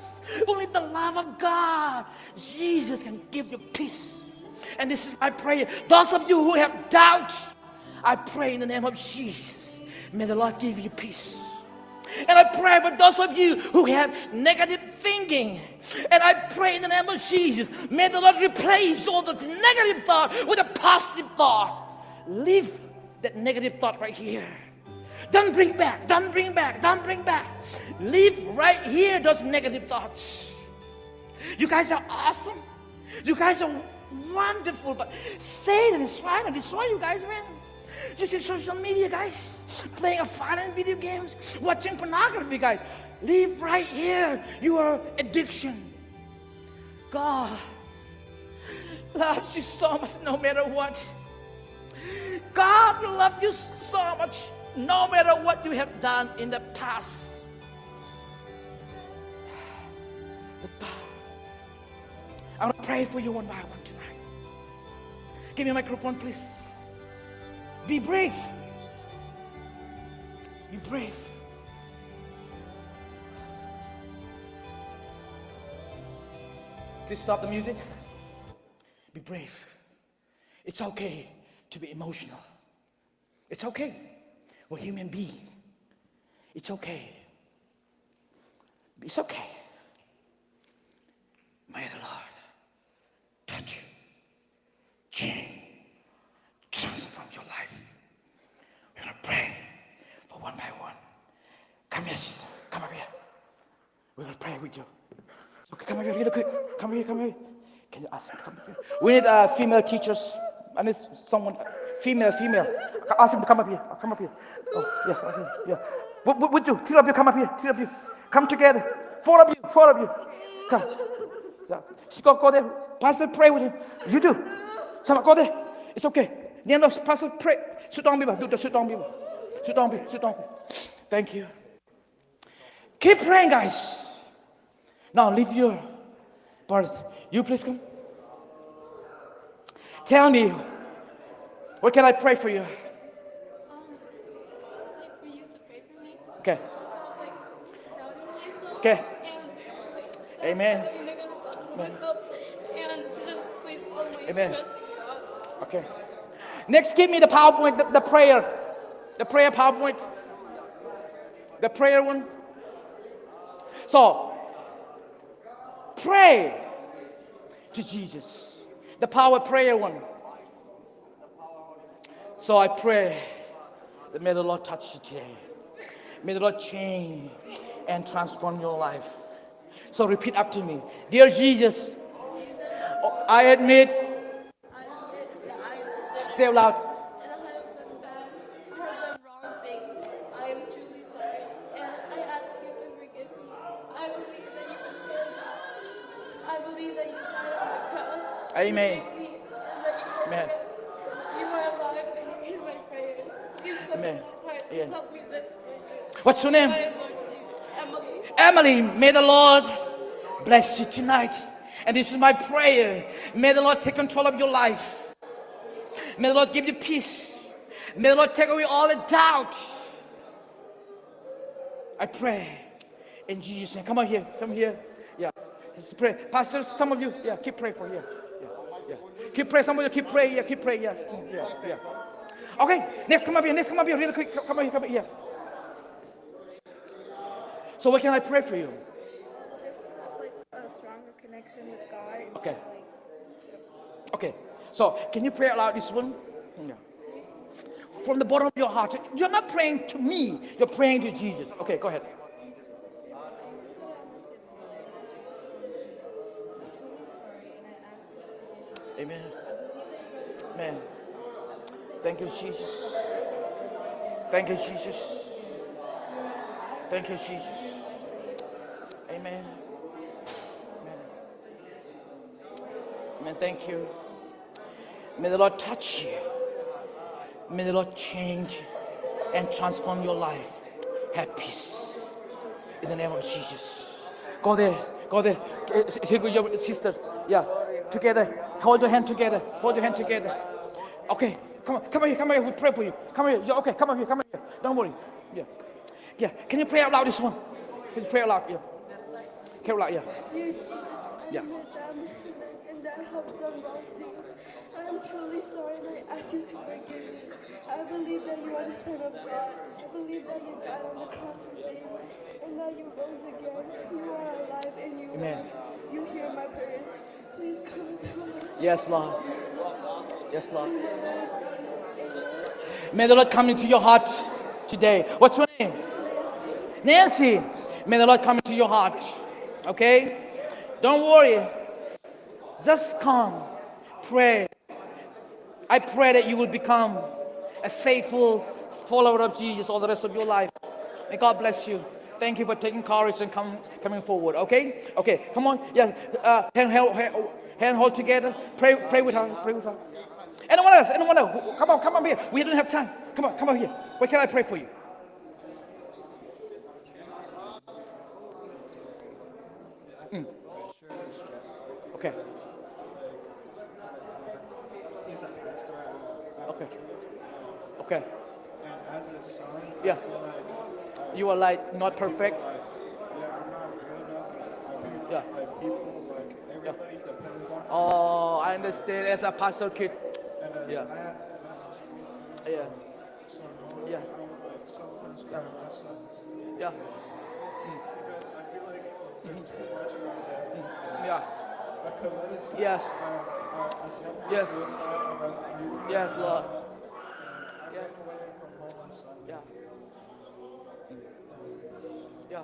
Only the love of God, Jesus, can give you peace. And this is my prayer. Those of you who have doubt, I pray in the name of Jesus, may the Lord give you peace. And I pray for those of you who have negative thinking, and I pray in the name of Jesus, may the Lord replace all the negative thought with a positive thought. Leave that negative thought right here. Don't bring back, don't bring back, don't bring back. Leave right here those negative thoughts. You guys are awesome. You guys are wonderful, but Satan is trying to destroy you guys, man. Using social media, guys. Playing violent video games. Watching pornography, guys. Leave right here your addiction. God loves you so much no matter what. God loves you so much no matter what you have done in the past. I want to pray for you one by one tonight. Give me a microphone, please. Be brave. Be brave. Please stop the music. Be brave. It's okay to be emotional. It's okay. We're human beings. It's okay. It's okay. May the Lord touch you, change, transform your life. We're going to pray for one by one. Come here, Jesus. Come up here. We're going to pray with you. Okay, come here really quick. Come here. Can you ask him to come up here? We need female teachers. I need someone, female. Ask him to come up here. Come up here. Oh, yes, okay, yeah. Would you? Three of you come up here. Come together. Four of you. Come. Yeah. Go there. Pastor, pray with him. You do. Someone go there. It's okay. No, Pastor, pray. Sit down, people. Sit down. Thank you. Keep praying, guys. Now, leave your brothers. You please come. Tell me, what can I pray for you? Like for you to pray for me. Okay. Stop like doubting myself. Okay. And Amen. and just please always Amen. trust in God. Okay. Next, give me the PowerPoint, the prayer. The prayer PowerPoint. The prayer one. So, pray to Jesus. The power prayer one. So I pray that may the Lord touch you today. May the Lord change and transform your life. So repeat after me. Dear Jesus, I admit, say it loud. And I have done bad. I have done wrong things. I am truly sorry. And I ask you to forgive me. I believe that you can save God. I believe that you died on the cross. Amen. You saved me, and that Amen. you are alive and you hear my prayers. Please come Amen. to my heart Yeah. and help me live for you. What's your name? I am Emily. Emily, may the Lord bless you tonight. And this is my prayer. May the Lord take control of your life. May the Lord give you peace. May the Lord take away all the doubt. I pray in Jesus' name. Come on here. Come here. Yeah. Let's pray. Pastor, some of you, yeah, keep praying for here. Yeah. Keep praying. Some of you keep praying. Yeah, keep praying. Yeah. Okay. Next, come up here. Really quick. Come on here. So what can I pray for you? Just to have like a stronger connection with God. And Okay. to, like, Okay. So can you pray aloud this one? Yeah. From the bottom of your heart. You're not praying to me. You're praying to Jesus. Okay, go ahead. Amen. Amen. Thank you, Jesus. Thank you, Jesus. Thank you, Jesus. Amen. Amen. Amen. Thank you. May the Lord touch you. May the Lord change and transform your life. Have peace. In the name of Jesus. Go there. Sit with your sister. Yeah. Together. Hold your hand together. Okay. Come here. We pray for you. Come here. Okay. Come here. Don't worry. Yeah. Can you pray out loud this one? Can you pray out loud? Yeah. Pray out loud. Yeah. Dear Jesus, Yeah. I admit that I'm a sinner and that I have done wrong things. I am truly sorry and I ask you to forgive me. I believe that you are the Son of God. I believe that you died on the cross to save me and that you rose again. You are alive and Amen. you hear my prayers. Please come into my life. Yes, Lord. May the Lord come into your heart today. What's your name? Nancy. May the Lord come into your heart. Okay? Don't worry. Just come. Pray. I pray that you will become a faithful follower of Jesus all the rest of your life. May God bless you. Thank you for taking courage and coming forward. Okay? Okay. Come on. Yeah. Hand hold together. Pray with her. Anyone else? Come on here. We don't have time. Come on here. What can I pray for you? Okay. He's a pastor at Okay. And as his son, Yeah. I feel like You are like not perfect. I'm not good enough. I Yeah. feel like people, like everybody depends on me. Oh, I understand. As a pastor kid. And then Yeah. I have Yeah. So Yeah. I'm like sometimes kind of mess up this thing. Yeah. Because I feel like there's too much around there. Yeah. I committed suicide. Yes. I attempted Yes. suicide about 3 times. Yes, Lord. I Yes. ran away from home on Sunday. Yeah. Yeah.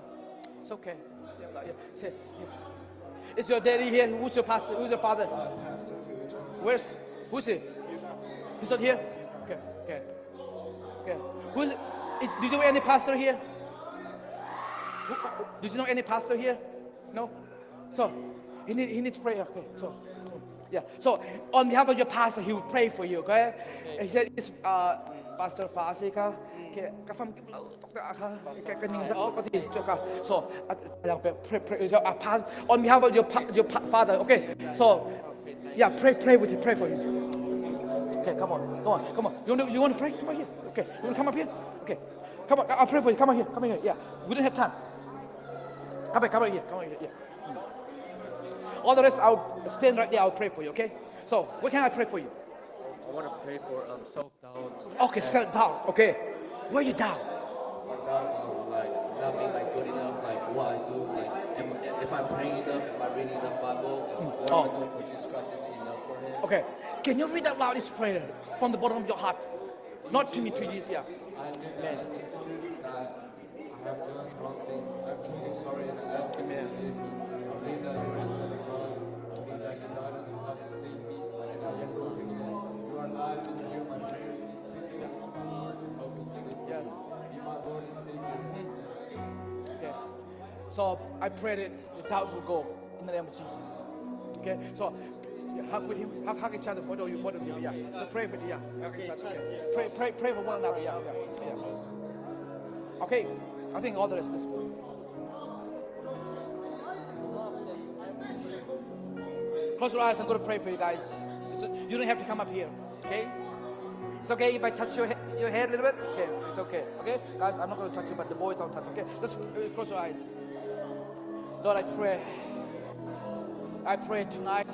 It's okay. Yeah. Say, yeah. Is your daddy here? Who's your pastor? Who's your father? Pastor to each other. Where's? Who's he? He's not here? Okay. Okay. Okay. Did you know any pastor here? Did you know any pastor here? No? So, he needs prayer. Okay. So, yeah. So, on behalf of your pastor, he will pray for you. Okay? He said, it's Pastor Fasika. Okay. So, on behalf of your father. Okay. So, yeah, pray with him. Pray for him. Okay, come on. You want to pray? Come on here. Okay, you want to come up here? Okay, come on. I'll pray for you. Come on here. Yeah, we don't have time. Come on here. Yeah. All the rest, I'll stand right there. I'll pray for you. Okay. So, what can I pray for you? I want to pray for self-doubt. Okay, self-doubt. Okay, where you down? Like not being like good enough, like what I do, like if I'm praying enough, if I'm reading enough Bible, what I'm doing for Jesus Christ is enough for Him. Okay, can you read out loud this prayer from the bottom of your heart? Not to me, to you. Yeah. I have done wrong things. I'm truly sorry and I ask you to forgive me. I believe that you are Son of God. I believe that you died on the cross to save me. And I guess once again, you are alive and you hear my prayers. Please come into my heart and help me live. Yes. Be my Lord and Savior. Okay. So I pray that the doubt will go in the name of Jesus. Okay. So yeah, hug with him, hug each other. What do you? Yeah. So pray for you. Yeah. Hug each other. Okay. Pray for one another. Yeah. Okay. I think all the rest is. Close your eyes. I'm going to pray for you guys. You don't have to come up here. Okay. It's okay if I touch your head a little bit? Okay, it's okay. Okay? Guys, I'm not going to touch you, but the boys I'll touch. Okay? Let's close your eyes. Lord, I pray. I pray tonight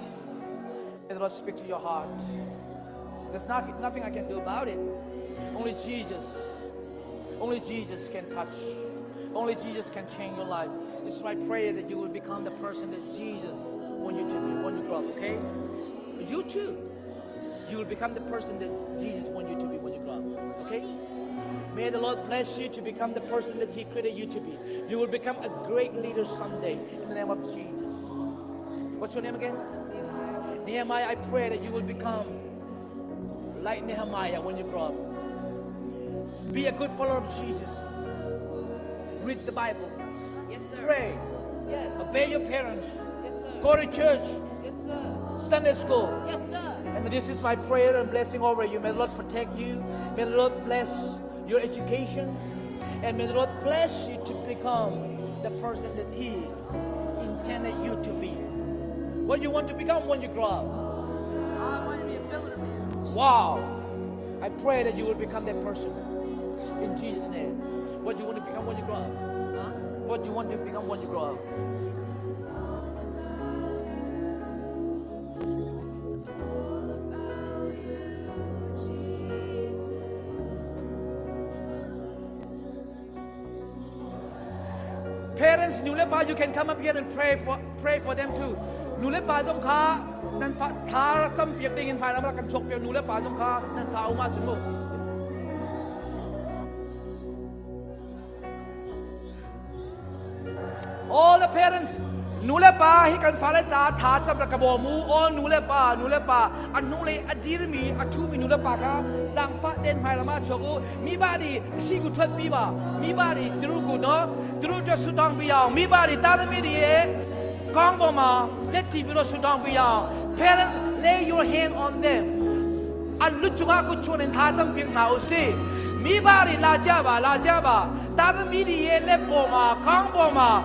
that the Lord speak to your heart. There's nothing I can do about it. Only Jesus can touch. Only Jesus can change your life. This is my prayer that you will become the person that Jesus wants you to be when you grow up, okay? You too. You will become the person that Jesus wants you to be when you grow up. Okay? May the Lord bless you to become the person that He created you to be. You will become a great leader someday in the name of Jesus. What's your name again? Nehemiah, I pray that you will become like Nehemiah when you grow up. Be a good follower of Jesus. Read the Bible. Yes, sir. Pray. Yes. Obey your parents. Yes, sir. Go to church. Yes, sir. Sunday school. Yes, sir. And this is my prayer and blessing over you. May the Lord protect you. May the Lord bless your education. And may the Lord bless you to become the person that He intended you to be. What you want to become when you grow up. I want to be a builder. Wow. I pray that you will become that person. In Jesus' name. What you want to become when you grow up. Huh? What you want to become when you grow up. Parents, Nulepa, you can come up here and pray for them too. Nulepa trong kha, nan fa thar tam piep ding in phai lam kan chok piep Nulepa trong kha, nan fa uma sun mo. All the parents, Nulepa, he can follow cha tha cham rakabo mu all Nulepa, anule adirmi atumi Nulepa ka, lang fa den phai lam choku, mi badi si ku thot pi ba, mi badi thru ku no. Through just Sudan Piang, me body, Tadamidi, Kongoma, let people Sudan Piang. Parents, lay your hand on them. And Luchuaku Chun and Tazam Ping now say, me body, La Java, Tadamidi, Lepoma, Kongoma,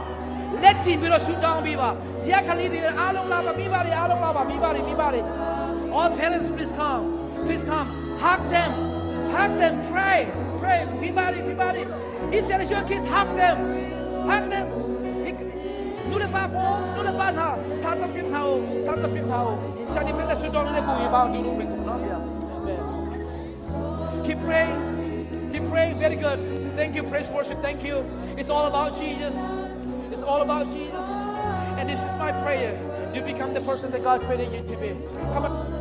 let people Sudan Biba. Yakali, Along Lava, me body. All parents, please come, hug them, pray, me body. If there is your kids, hug them. Nulepa na, Tazam Ping now. Sani Ping Sudan, and Kuyi Bao, you know, Keep praying. Keep praying. Very good. Thank you. Praise worship. Thank you. It's all about Jesus. It's all about Jesus. And this is my prayer. You become the person that God created you to be. Come on.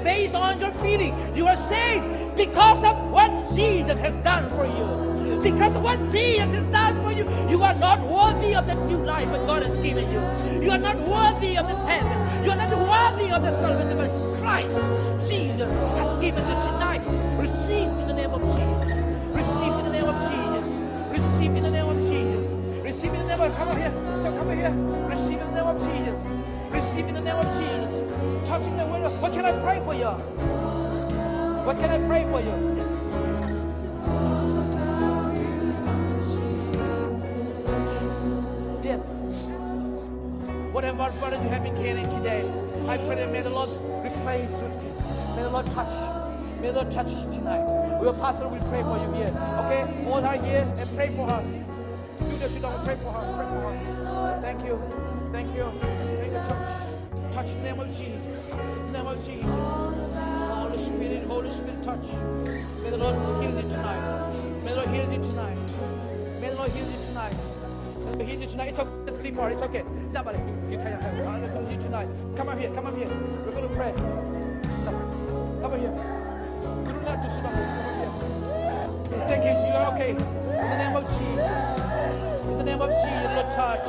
Based on your feeling, you are saved because of what Jesus has done for you. Because of what Jesus has done for you, you are not worthy of the new life that God has given you. You are not worthy of the heaven. You are not worthy of the salvation that Christ Jesus has given you tonight. Receive in the name of Jesus. Receive in the name of Jesus. Receive in the name of Jesus. Receive in the name of, come over here. So come over here. Receive in the name of Jesus. Receive in the name of Jesus. Touching the window. What can I pray for you? What can I pray for you? Yes. Whatever burden you have been carrying today, I pray that may the Lord replace with this. May the Lord touch. May the Lord touch you tonight. We'll pastor will pray for you here. Okay? Hold her here and pray for her. Do this, you don't pray for her. Pray for her. Thank you. Thank you. Thank you, church. Touch in the name of Jesus. In the name of Jesus. Holy Spirit, touch. May the Lord heal you tonight. May the Lord heal you tonight. May the Lord heal you tonight. May the Lord heal you tonight. It's okay. Let's leave her. It's okay. Somebody, you tell her. I'm going to heal you tonight. Come up here. Come up here. We're going to pray. Come over here. You don't have to sit down. Come up here. Thank you. You're okay. In the name of Jesus. In the name of Jesus, Lord, touch.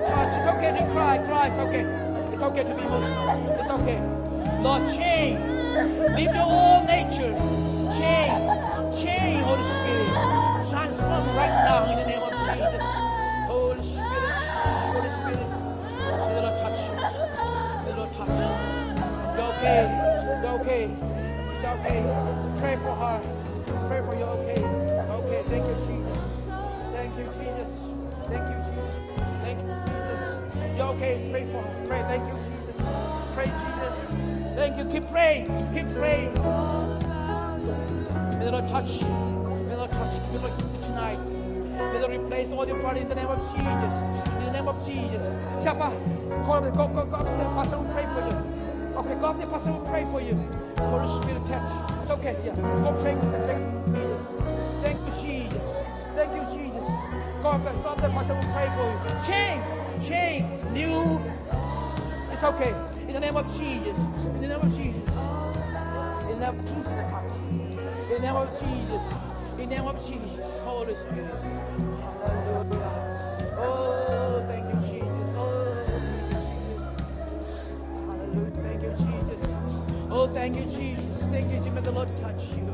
Touch. It's okay to cry. Cry. It's okay. It's okay to be emotional. It's okay. Lord, change. Leave your old nature. Change. Change, Holy Spirit. Transform right now in the name of Jesus. Holy Spirit. Holy Spirit. May the Lord touch you. May the Lord touch you. You're okay. You're okay. It's okay. Pray for her. Pray for you. Okay. Okay. Thank you, Jesus. Thank you, Jesus. Thank you, Jesus. Thank you, Jesus. You're okay. Pray for her. Pray. Thank you, Jesus. Pray, Jesus. Thank you. Keep praying. Keep praying. May the Lord touch you. May the Lord touch you. May the Lord heal you tonight. May the Lord replace all your body in the name of Jesus. In the name of Jesus. Chapa, go up there. Pastor will pray for you. Okay, go up there. Pastor will pray for you. Holy Spirit touch. It's okay. Yeah. Go pray with them. Thank you, Jesus. Thank you, Jesus. Go up there. Pastor will pray for you. Change. New. It's okay. In the name of Jesus. In the name of Jesus. In the name of Jesus. In the name of Jesus. In the name of Jesus. Holy Spirit. Hallelujah. Oh, thank you, Jesus. Oh, hallelujah. Thank you, Jesus. Oh, thank you, Jesus. Thank you, Jesus. May the Lord touch you.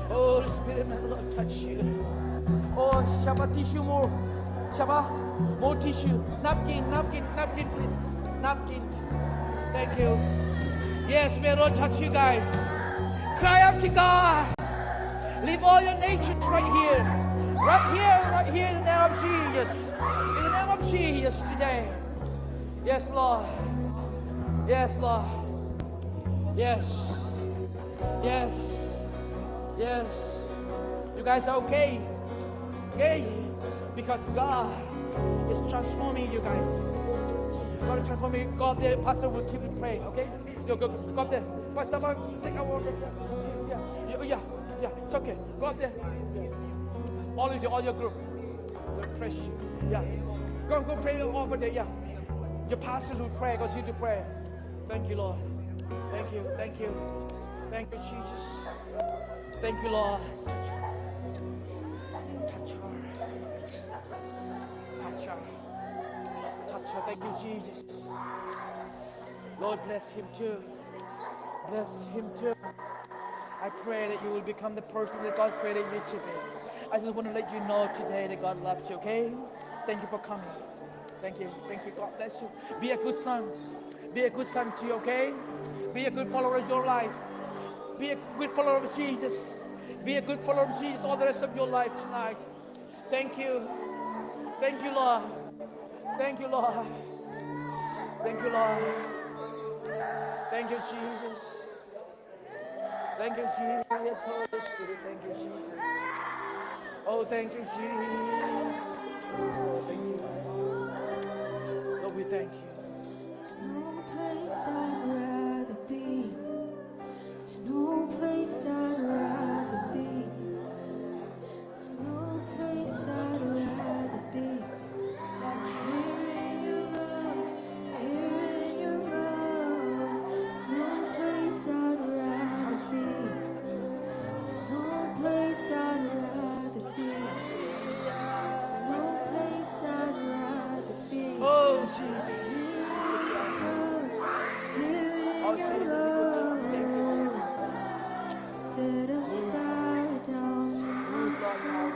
Holy Spirit, may the Lord touch you. Oh, Shabbat tissue more. Shabbat, more tissue. Napkin, please. Napkin. Thank you. Yes, may the Lord touch you guys. Cry out to God. Leave all your nature right here. Right here in the name of Jesus. In the name of Jesus today. Yes, Lord. Yes, Lord. Yes. Yes. Yes. You guys are okay. Okay? Because God is transforming you guys. God is transforming. Go up there. Pastor will keep you praying. Okay? Go up there. Pastor, take a walk. Yeah. It's okay. Go up there. Yeah. All your group. They'll praise you. Yeah. Go pray over there. Yeah. Your pastors will pray. Continue to pray. Thank you, Lord. Thank you, Jesus. Thank you, Lord. Touch her. Touch her. Touch her. Thank you, Jesus. Lord, bless him too. Bless him too. I pray that you will become the person that God created you to be. I just want to let you know today that God loves you, okay? Thank you for coming. Thank you. Thank you. God bless you. Be a good son. Be a good son to you, okay? Be a good follower of your life. Be a good follower of Jesus. Be a good follower of Jesus all the rest of your life tonight. Thank you. Thank you, Lord. Thank you, Lord. Thank you, Lord. Thank you, Jesus. Thank you, Jesus. Yes, Holy Spirit. Thank you, Jesus. Oh, thank you, Jesus. Oh, thank you. Lord, we thank you. There's no place I'd rather be. There's no place I'd rather be. There's no place I'd rather be. Here in your love, here in your love. There's no place I'd rather be. There's no place I'd rather be. There's no place I'd rather be. Oh, Jesus. Here Oh, in your Jesus. Thank you, Jesus. set a fire down in my soul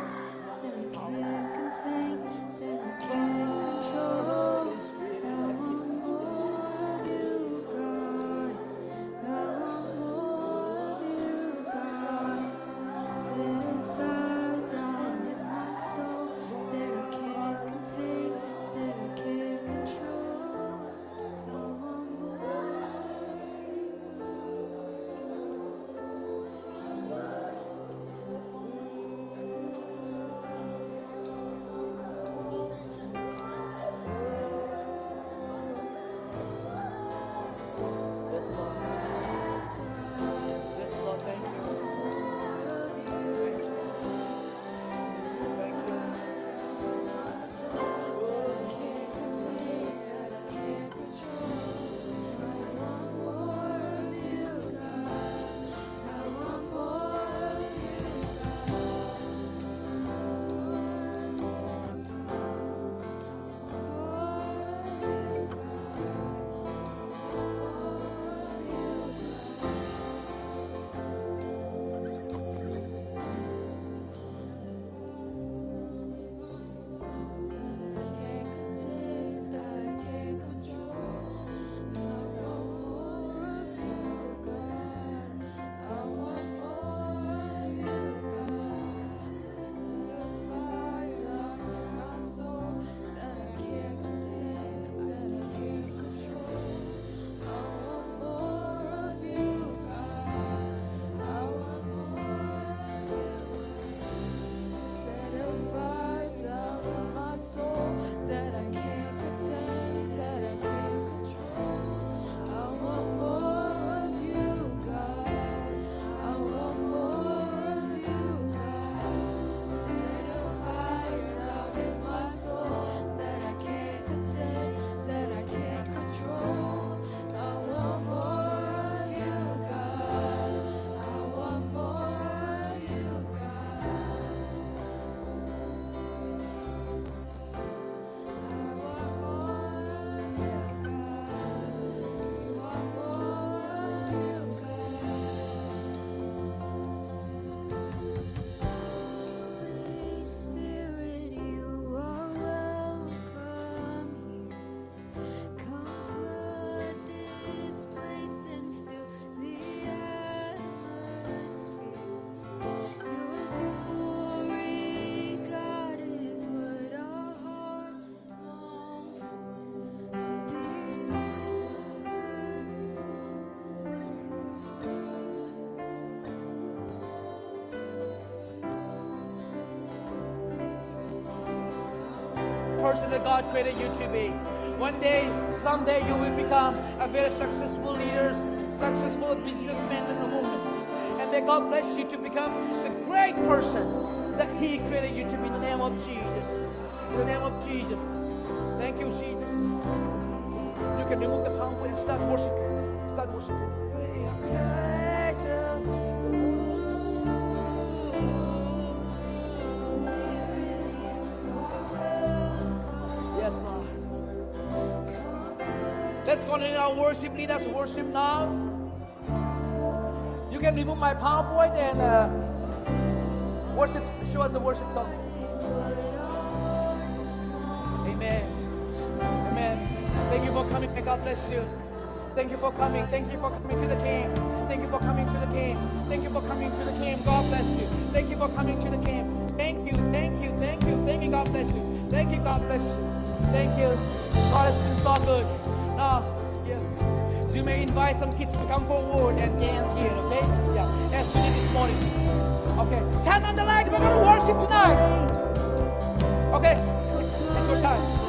that I can't contain, that I can't control. I want more of you, God. I want more of you, God. Set a fire down in my soul that I can't contain, that I can't control. I want more. Yes, Lord. Yes, Lord. Thank you. Thank you. Thank you. Person that God created you to be. One day, someday, you will become a very successful leader, successful businessman and woman. And may God bless you to become the great person that He created you to be in the name of Jesus. In the name of Jesus. Thank you, Jesus. You can remove the palm and start worshiping. Start worshiping. Let's continue our worship. Lead us worship now. You can remove my PowerPoint and worship. Show us the worship song. Amen. Amen. Thank you for coming. God bless you. Thank you for coming. Thank you for coming to the King. Thank you for coming to the King. Thank you for coming to the King. God bless you. Thank you for coming to the King. Thank you. Thank you. Thank you. Thank you. God bless you. Thank you. God bless you. Thank you. God has been so good. Now, yeah. You may invite some kids to come forward and dance here, okay? Yeah. As we did this morning. Okay. Turn on the light. We're going to worship tonight. Okay. It's your time.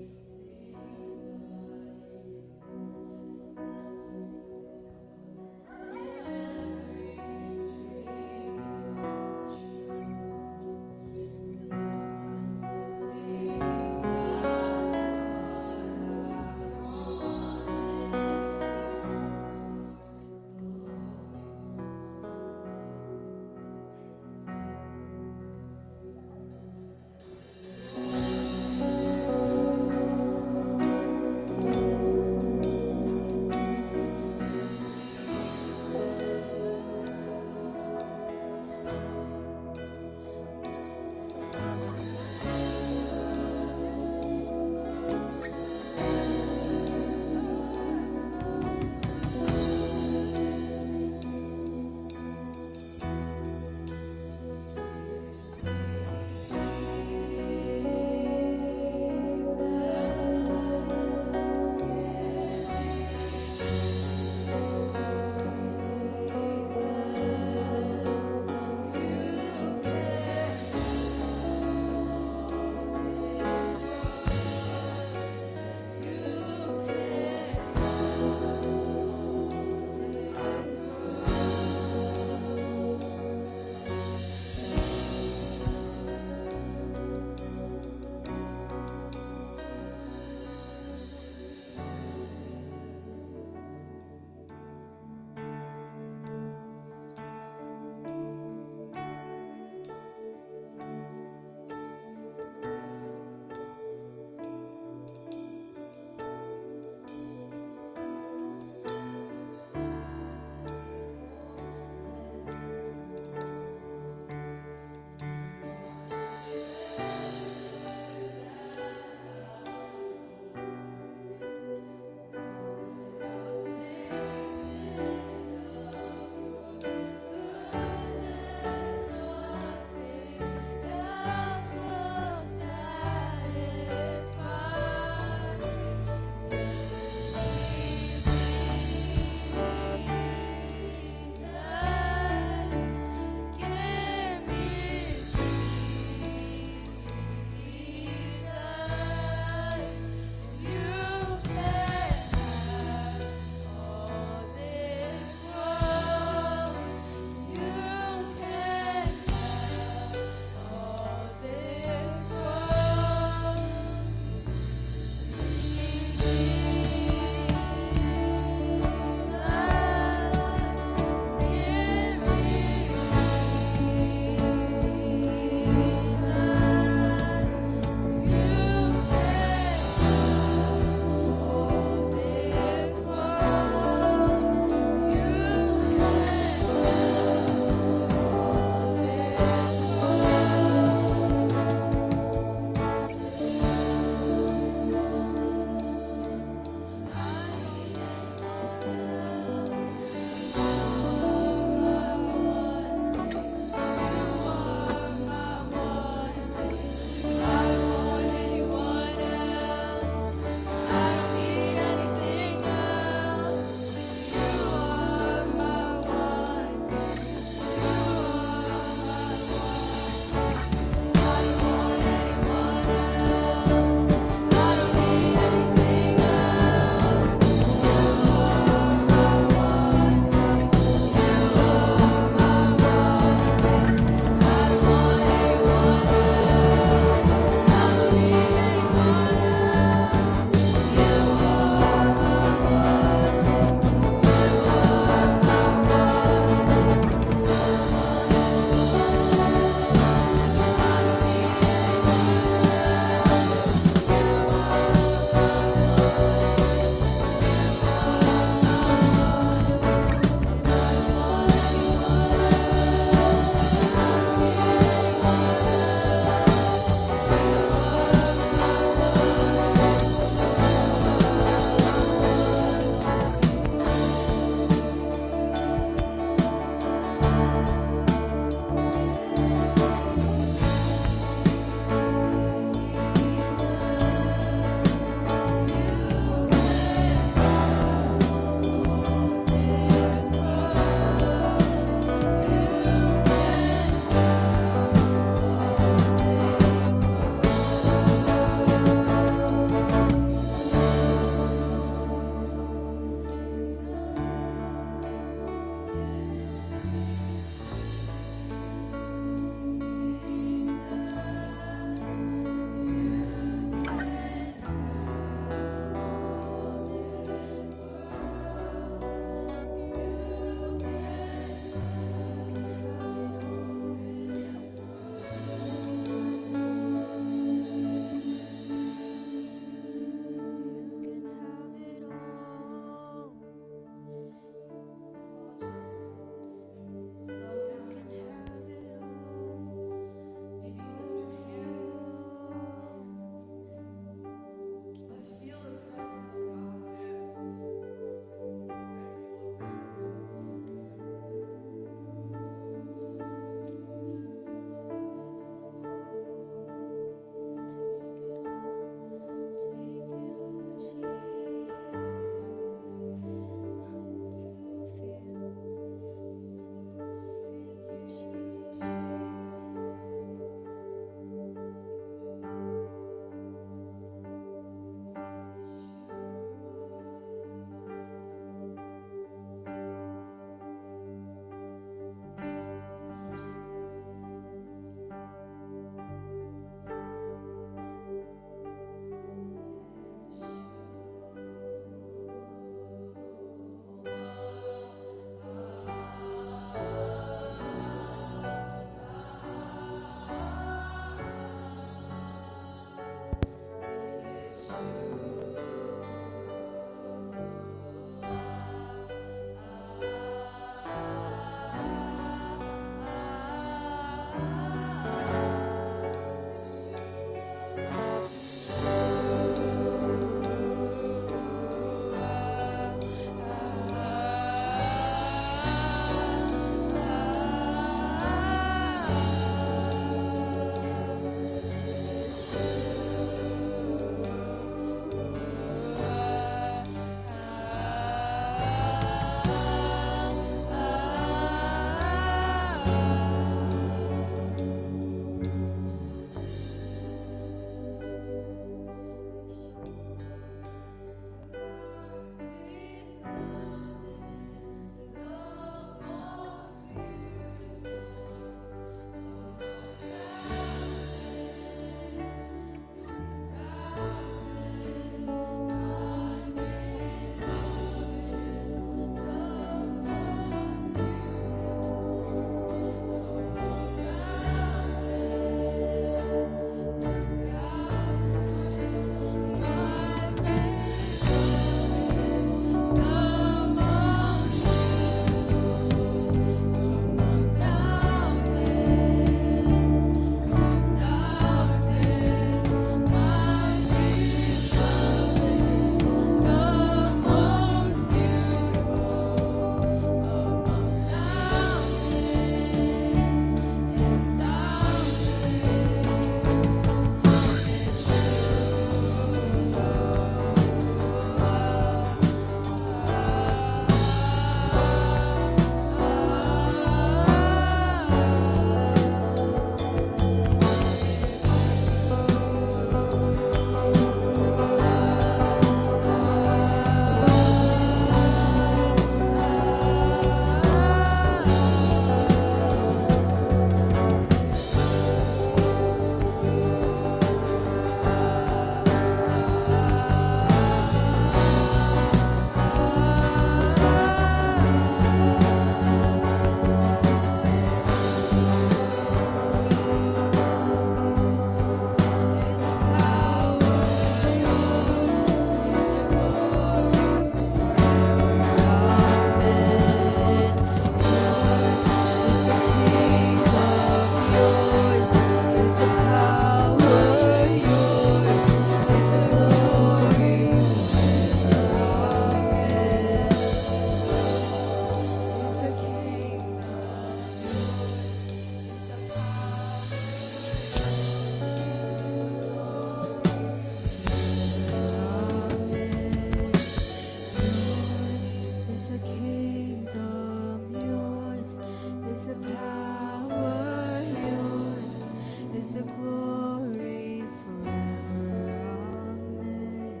is the glory forever. Amen.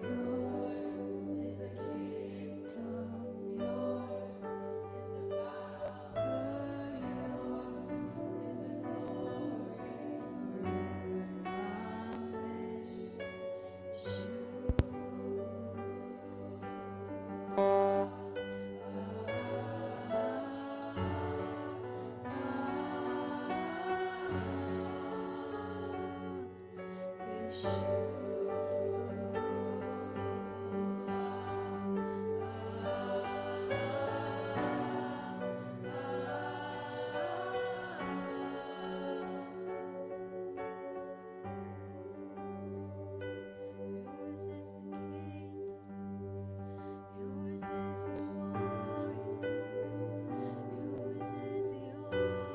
Yours is the kingdom. Yours is the power. Yours is the glory Yours is the kingdom, yours is the glory, yours is the honor.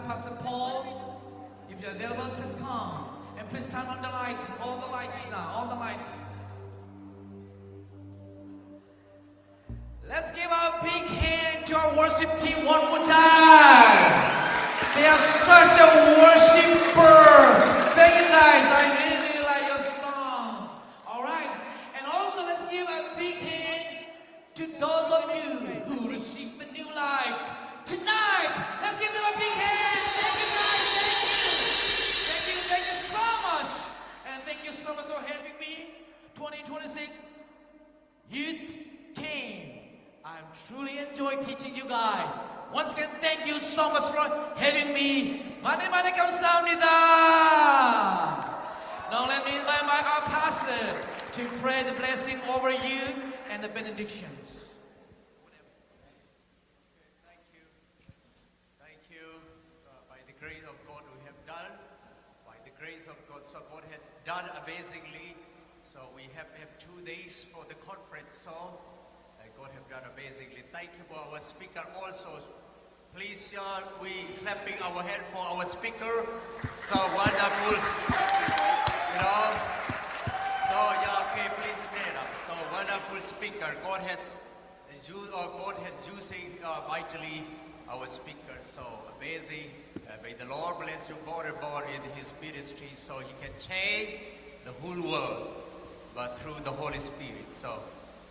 Pastor Paul. If you're available, please come. And please turn on the lights, all the lights now, all the lights. Let's give a big hand to our worship team one more time. They are such a worshiper. Thank you guys. I really like your song. All right. And also let's give a big hand to those of you who received the new life tonight. Let's give them a big hand. Thank you guys. Thank you so much. And thank you so much for having me. 2026 Youth King. I'm truly enjoying teaching you guys. Once again, thank you so much for having me. Mane kamsahamnida. Now let me invite our pastor to pray the blessing over you and the benedictions. Thank you. By the grace of God we have done. By the grace of God, so God had done amazingly. So we have 2 days for the conference. So God have done amazingly. Thank you for our speaker also. Please, we clapping our hand for our speaker. So wonderful. You know. So okay, please stand up. So wonderful speaker. God has using mightily our speaker. So amazing. May the Lord bless you more and more in His ministry, so He can change the whole world, but through the Holy Spirit. So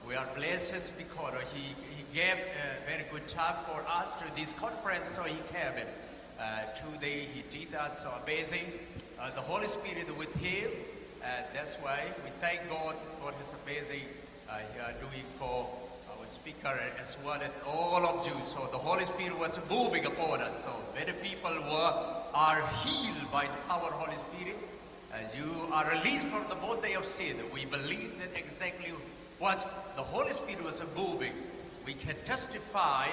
we are blessed because He gave a very good time for us to this conference, so He came. Today He did us so amazing. The Holy Spirit with Him, that's why we thank God for His amazing doing for our speaker as well as all of you. So the Holy Spirit was moving upon us. So many people are healed by the power of the Holy Spirit. You are released from the bondage of sin. We believe that exactly once the Holy Spirit was moving, we can testify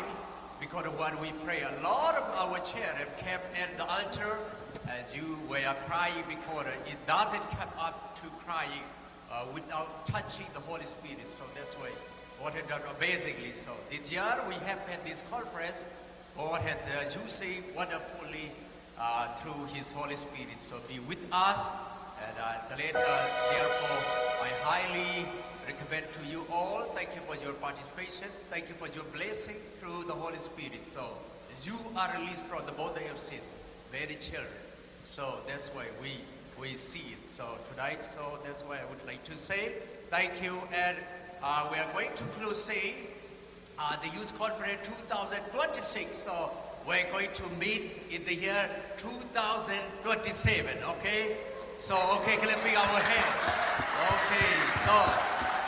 because of what we pray. A lot of our children kept at the altar as you were crying because it doesn't come up to crying without touching the Holy Spirit. So that's why God had done amazingly. So this year we have had this conference. God had using wonderfully through His Holy Spirit. So be with us. And therefore, I highly recommend to you all. Thank you for your participation. Thank you for your blessing through the Holy Spirit. So you are released from the bondage of sin, very children. So that's why we see it. So tonight, so that's why I would like to say thank you. And we are going to close saying the Youth Conference 2026. So we're going to meet in the year 2027. Okay. So, okay, clapping our hand. Okay, so,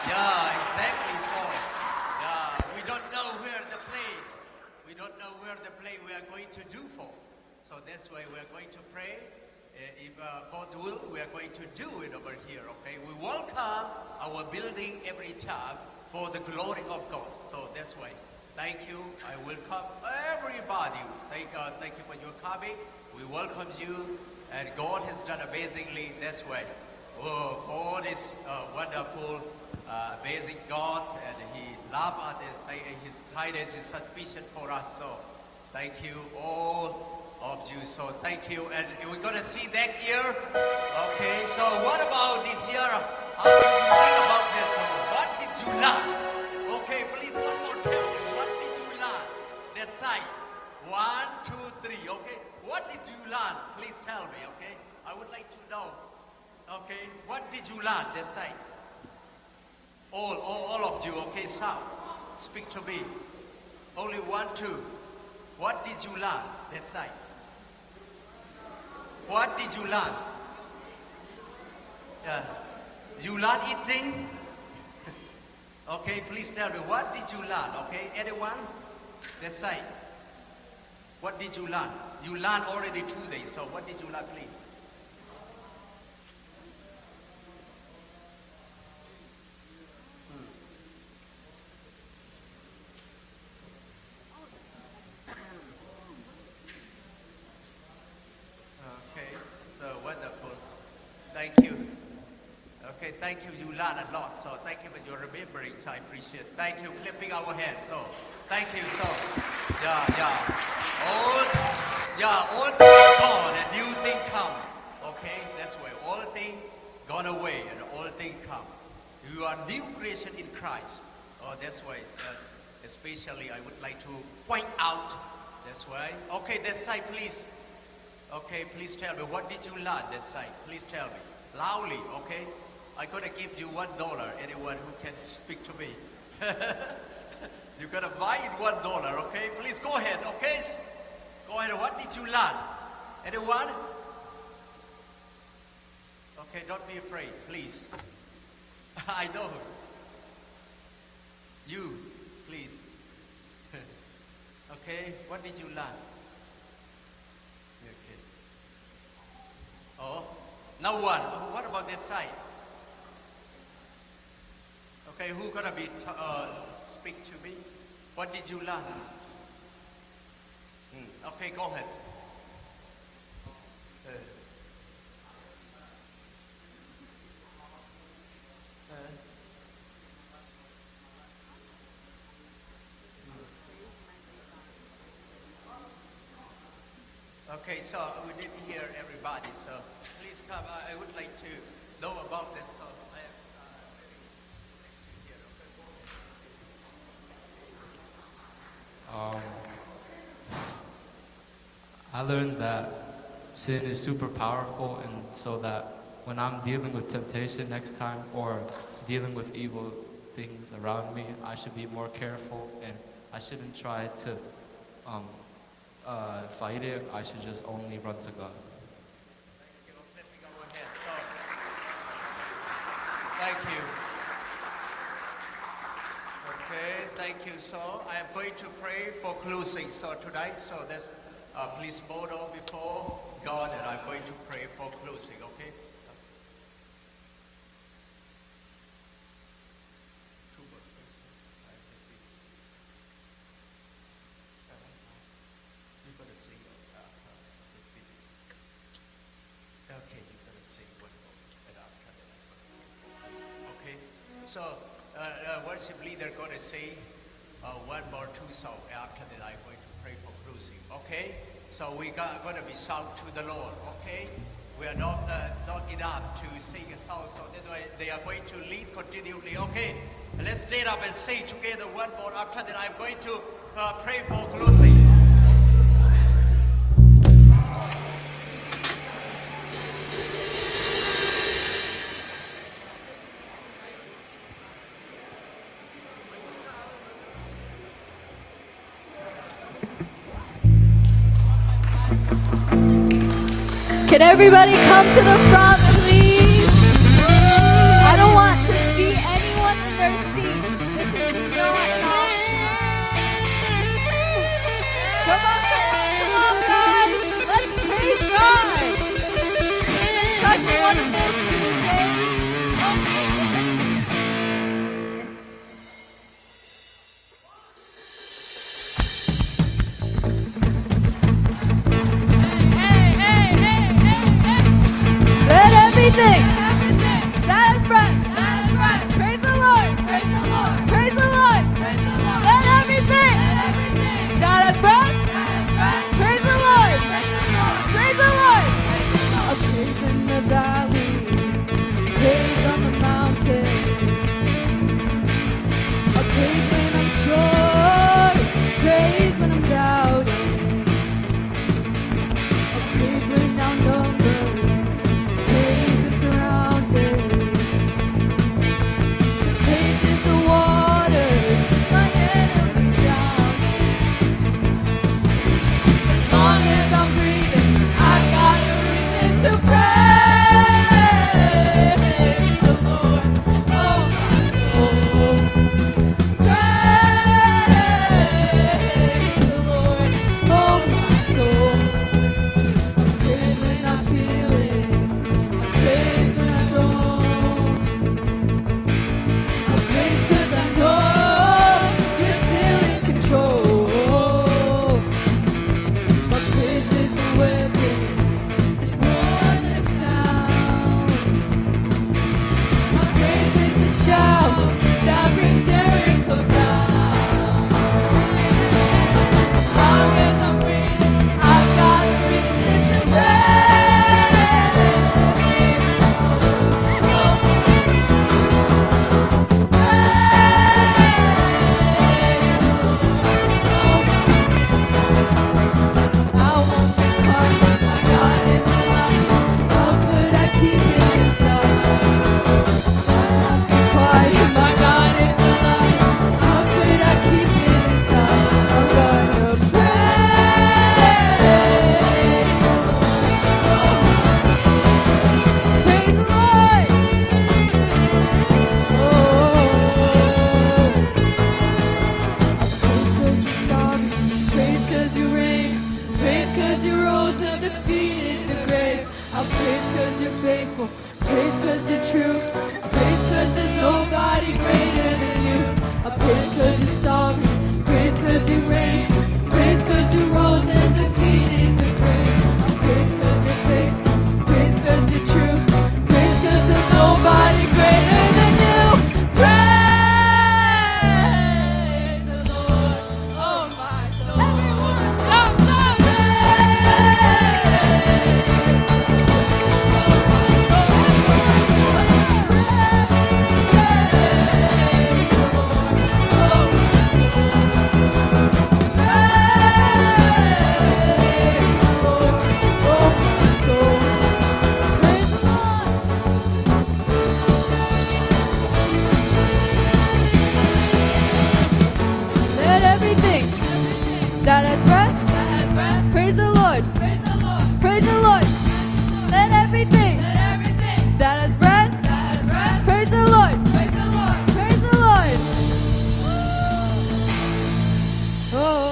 yeah, exactly. So, yeah, we don't know where the place, we are going to do for. So that's why we are going to pray. If God's will, we are going to do it over here, okay? We welcome our building every time for the glory of God. So that's why. Thank you. I welcome everybody. Thank you for your coming. We welcome you. And God has done amazingly this way. Oh, God is wonderful, amazing God, and He loves us, and His kindness is sufficient for us. So, thank you all of you. So, thank you, and we're gonna see that year. Okay. So, what about this year? How do you think about that? What did you learn? Okay, please one more tell me. What did you learn? That side. 1, 2, 3. Okay. What did you learn? Please tell me, okay? I would like to know. Okay, what did you learn that side? All of you, okay, sound. Speak to me. Only 1, 2. What did you learn that side? What did you learn? Yeah. You learn eating? Okay, please tell me, what did you learn? Okay, anyone? That side. What did you learn? You learned already 2 days, so what did you learn, please? Okay, so wonderful. Thank you. Okay, thank you. You learned a lot, so thank you for your remembrance. I appreciate it. Thank you. Clapping our hands. So, thank you. So, yeah. All, yeah. Yeah, old thing is gone and new thing come. Okay, that's why all thing gone away and all thing come. You are new creation in Christ. Oh, that's why, especially I would like to point out. That's why. Okay, that side, please. Okay, please tell me, what did you learn that side? Please tell me. Loudly, okay? I'm gonna give you $1, anyone who can speak to me. You're gonna buy it $1, okay? Please go ahead, okay? Go ahead, what did you learn? Anyone? Okay, don't be afraid, please. I know. You, please. Okay, what did you learn? Okay. Oh, no one. What about this side? Okay, who gonna be speak to me? What did you learn? Okay, go ahead. Okay, so we didn't hear everybody, so please come. I would like to know about that. So I have I learned that sin is super powerful, and so that when I'm dealing with temptation next time or dealing with evil things around me, I should be more careful, and I shouldn't try to fight it. I should just only run to God. Let me go ahead. So, thank you. Okay, thank you. So, I am going to pray for closing. So tonight, so that's please bow down before God, and I'm going to pray for closing. Okay. Okay, you're going to sing one more, and after that, okay. So, worship leader going to say one more two song. After that, I'm going to pray for closing. Okay. So we going to be sung to the Lord. Okay. We are not enough to sing a song, so that's why they are going to lead continually. Okay. Let's stand up and sing together one more. After that, I'm going to pray for closing. Can everybody come to the front, please? I don't want to see anyone in their seats. This is not an option. Come on, guys. Let's praise God. It's been such a wonderful 2 days. Let everything that is breath, praise the Lord, praise the Lord, praise the Lord, praise the Lord. Let everything that is breath, praise the Lord, praise the Lord. A praise in the valley, praise on the mountain. A praise when I'm sure, praise when I'm doubting. A praise when outnumbered. Praise when surrounded. praise 'cause you're faithful. Praise 'cause you're true. Praise 'cause there's nobody greater than you. I praise 'cause you're sovereign. Praise 'cause you reign. Praise 'cause you rose and defeated the grave. I praise 'cause you're faithful. Praise 'cause you're true. Praise 'cause there's nobody greater than you. Praise the Lord, oh my soul. Everyone jump up. Let everything that has breath, praise the Lord. Praise the Lord. Let everything that has breath, praise the Lord. Praise the Lord. Oh.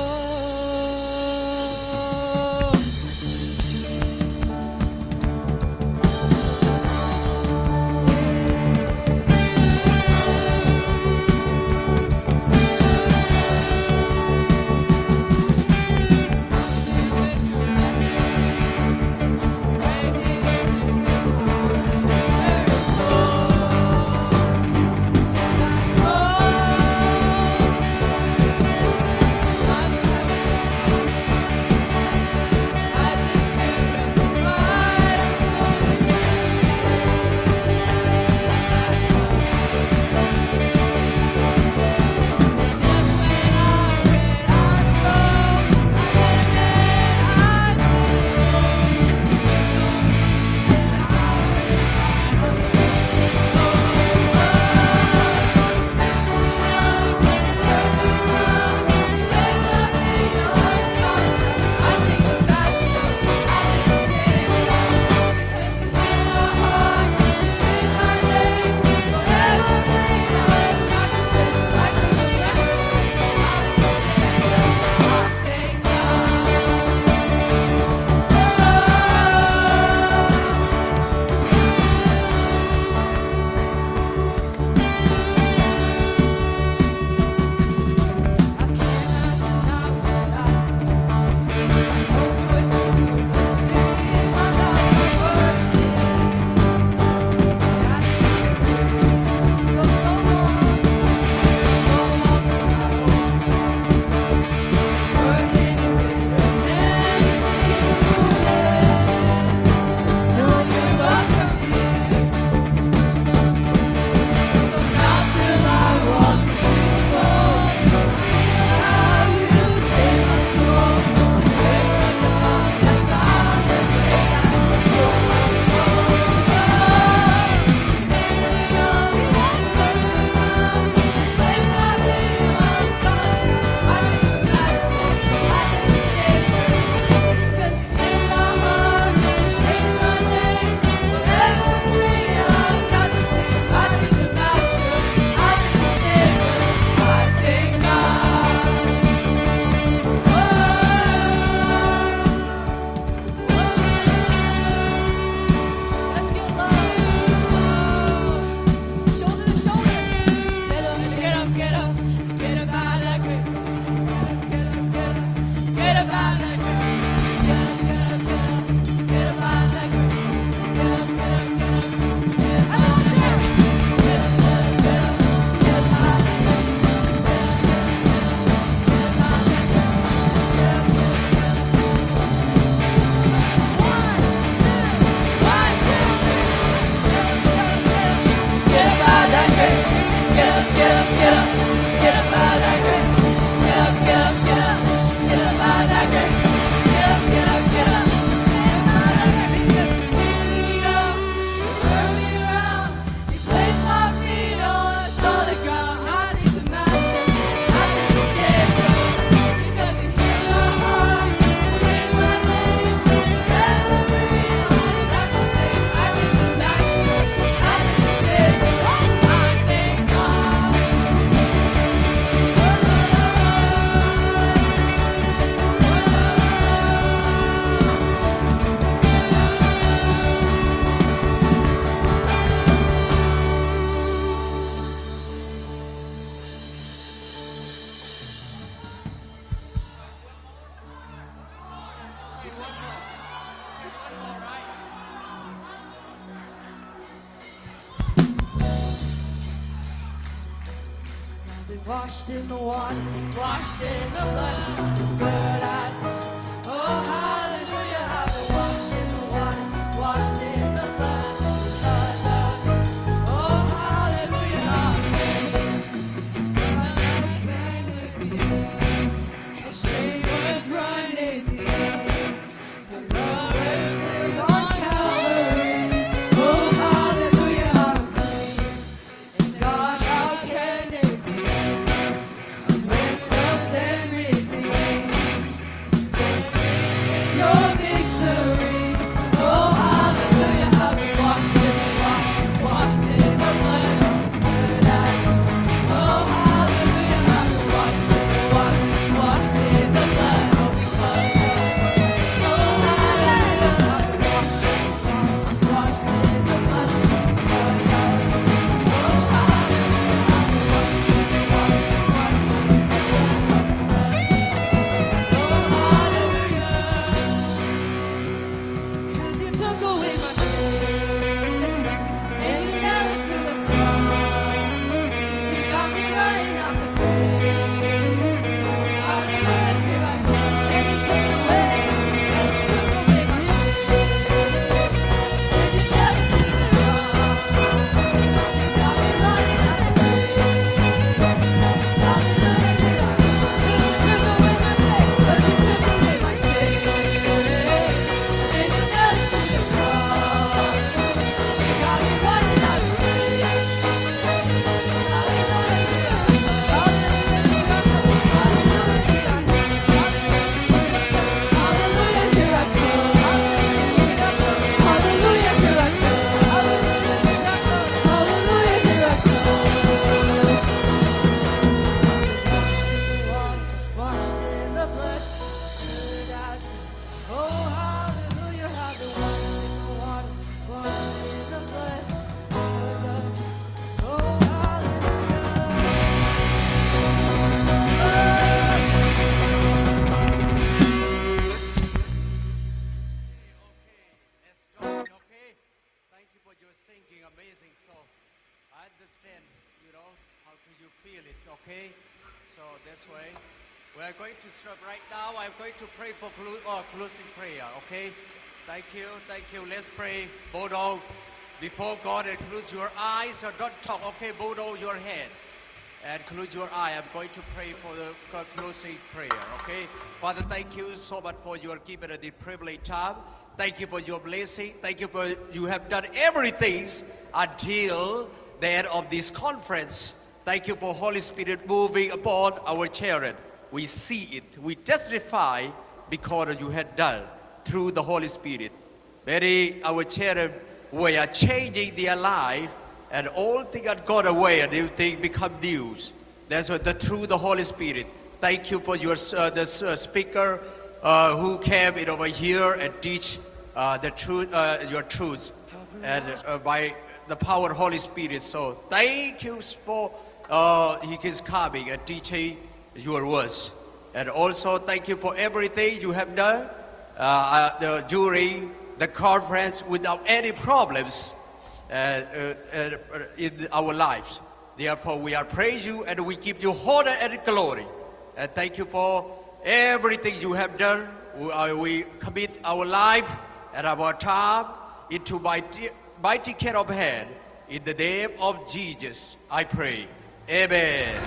Been washed in the water, washed in the blood, His blood has. Oh, hallelujah, I've been washed in the water, washed in the blood, because of. Oh, hallelujah, I came with you. The shame was running deep. The blood was spilled on Calvary. Oh, hallelujah, I'm clean. And God, how can it be? Ransomed and redeemed. Standing in your victory. Oh, hallelujah, I've been washed in the water, washed in the blood of His blood I need. Oh, hallelujah, I've been washed in the water, washed in the blood of His blood. Oh, hallelujah, I've been washed in the water, washed in the blood of His blood I need. Oh, hallelujah, I've been washed in the water, washed in the blood of His blood. Oh, hallelujah. 'Cause you took away my shame, and you nailed it to the cross. You got me running out the grave. Hallelujah, here I come. And you took away my shame, and you nailed it to the cross. You got me running out the grave. Hallelujah, here I come. 'Cause you took away my shame, 'cause you took away my shame, and you nailed it to the cross. You got me running out the grave. Hallelujah, here I come. Hallelujah, here I come. Hallelujah, here I come. Hallelujah, here I come. Hallelujah, here I come. Hallelujah, here I come. Washed in the blood, good as. Oh, hallelujah, I've been washed in the water, washed in the blood, because of. Oh, hallelujah. Let's start, okay? Thank you for your singing, amazing. So I understand, how do you feel it, okay? So that's why we're going to start right now. I'm going to pray for closing prayer, okay? Thank you. Let's pray. Bodo, before God, and close your eyes or don't talk, okay? Bodo, your heads. And close your eye. I'm going to pray for the closing prayer, okay? Father, thank you so much for your given the privileged time. Thank you for your blessing. Thank you for you have done everything until the end of this conference. Thank you for Holy Spirit moving upon our children. We see it. We testify because you had done through the Holy Spirit. Many our children were changing their life, and all things had gone away, and new things become news. That's what through the Holy Spirit. Thank you for your speaker who came in over here and teach the truth, your truths, and by the power of Holy Spirit. So thank you for he is coming and teaching your words, and also thank you for everything you have done during the conference without any problems in our lives. Therefore, we are praise you and we give you honor and glory. And thank you for everything you have done. We commit our life and our time into mighty care of hand. In the name of Jesus, I pray. Amen.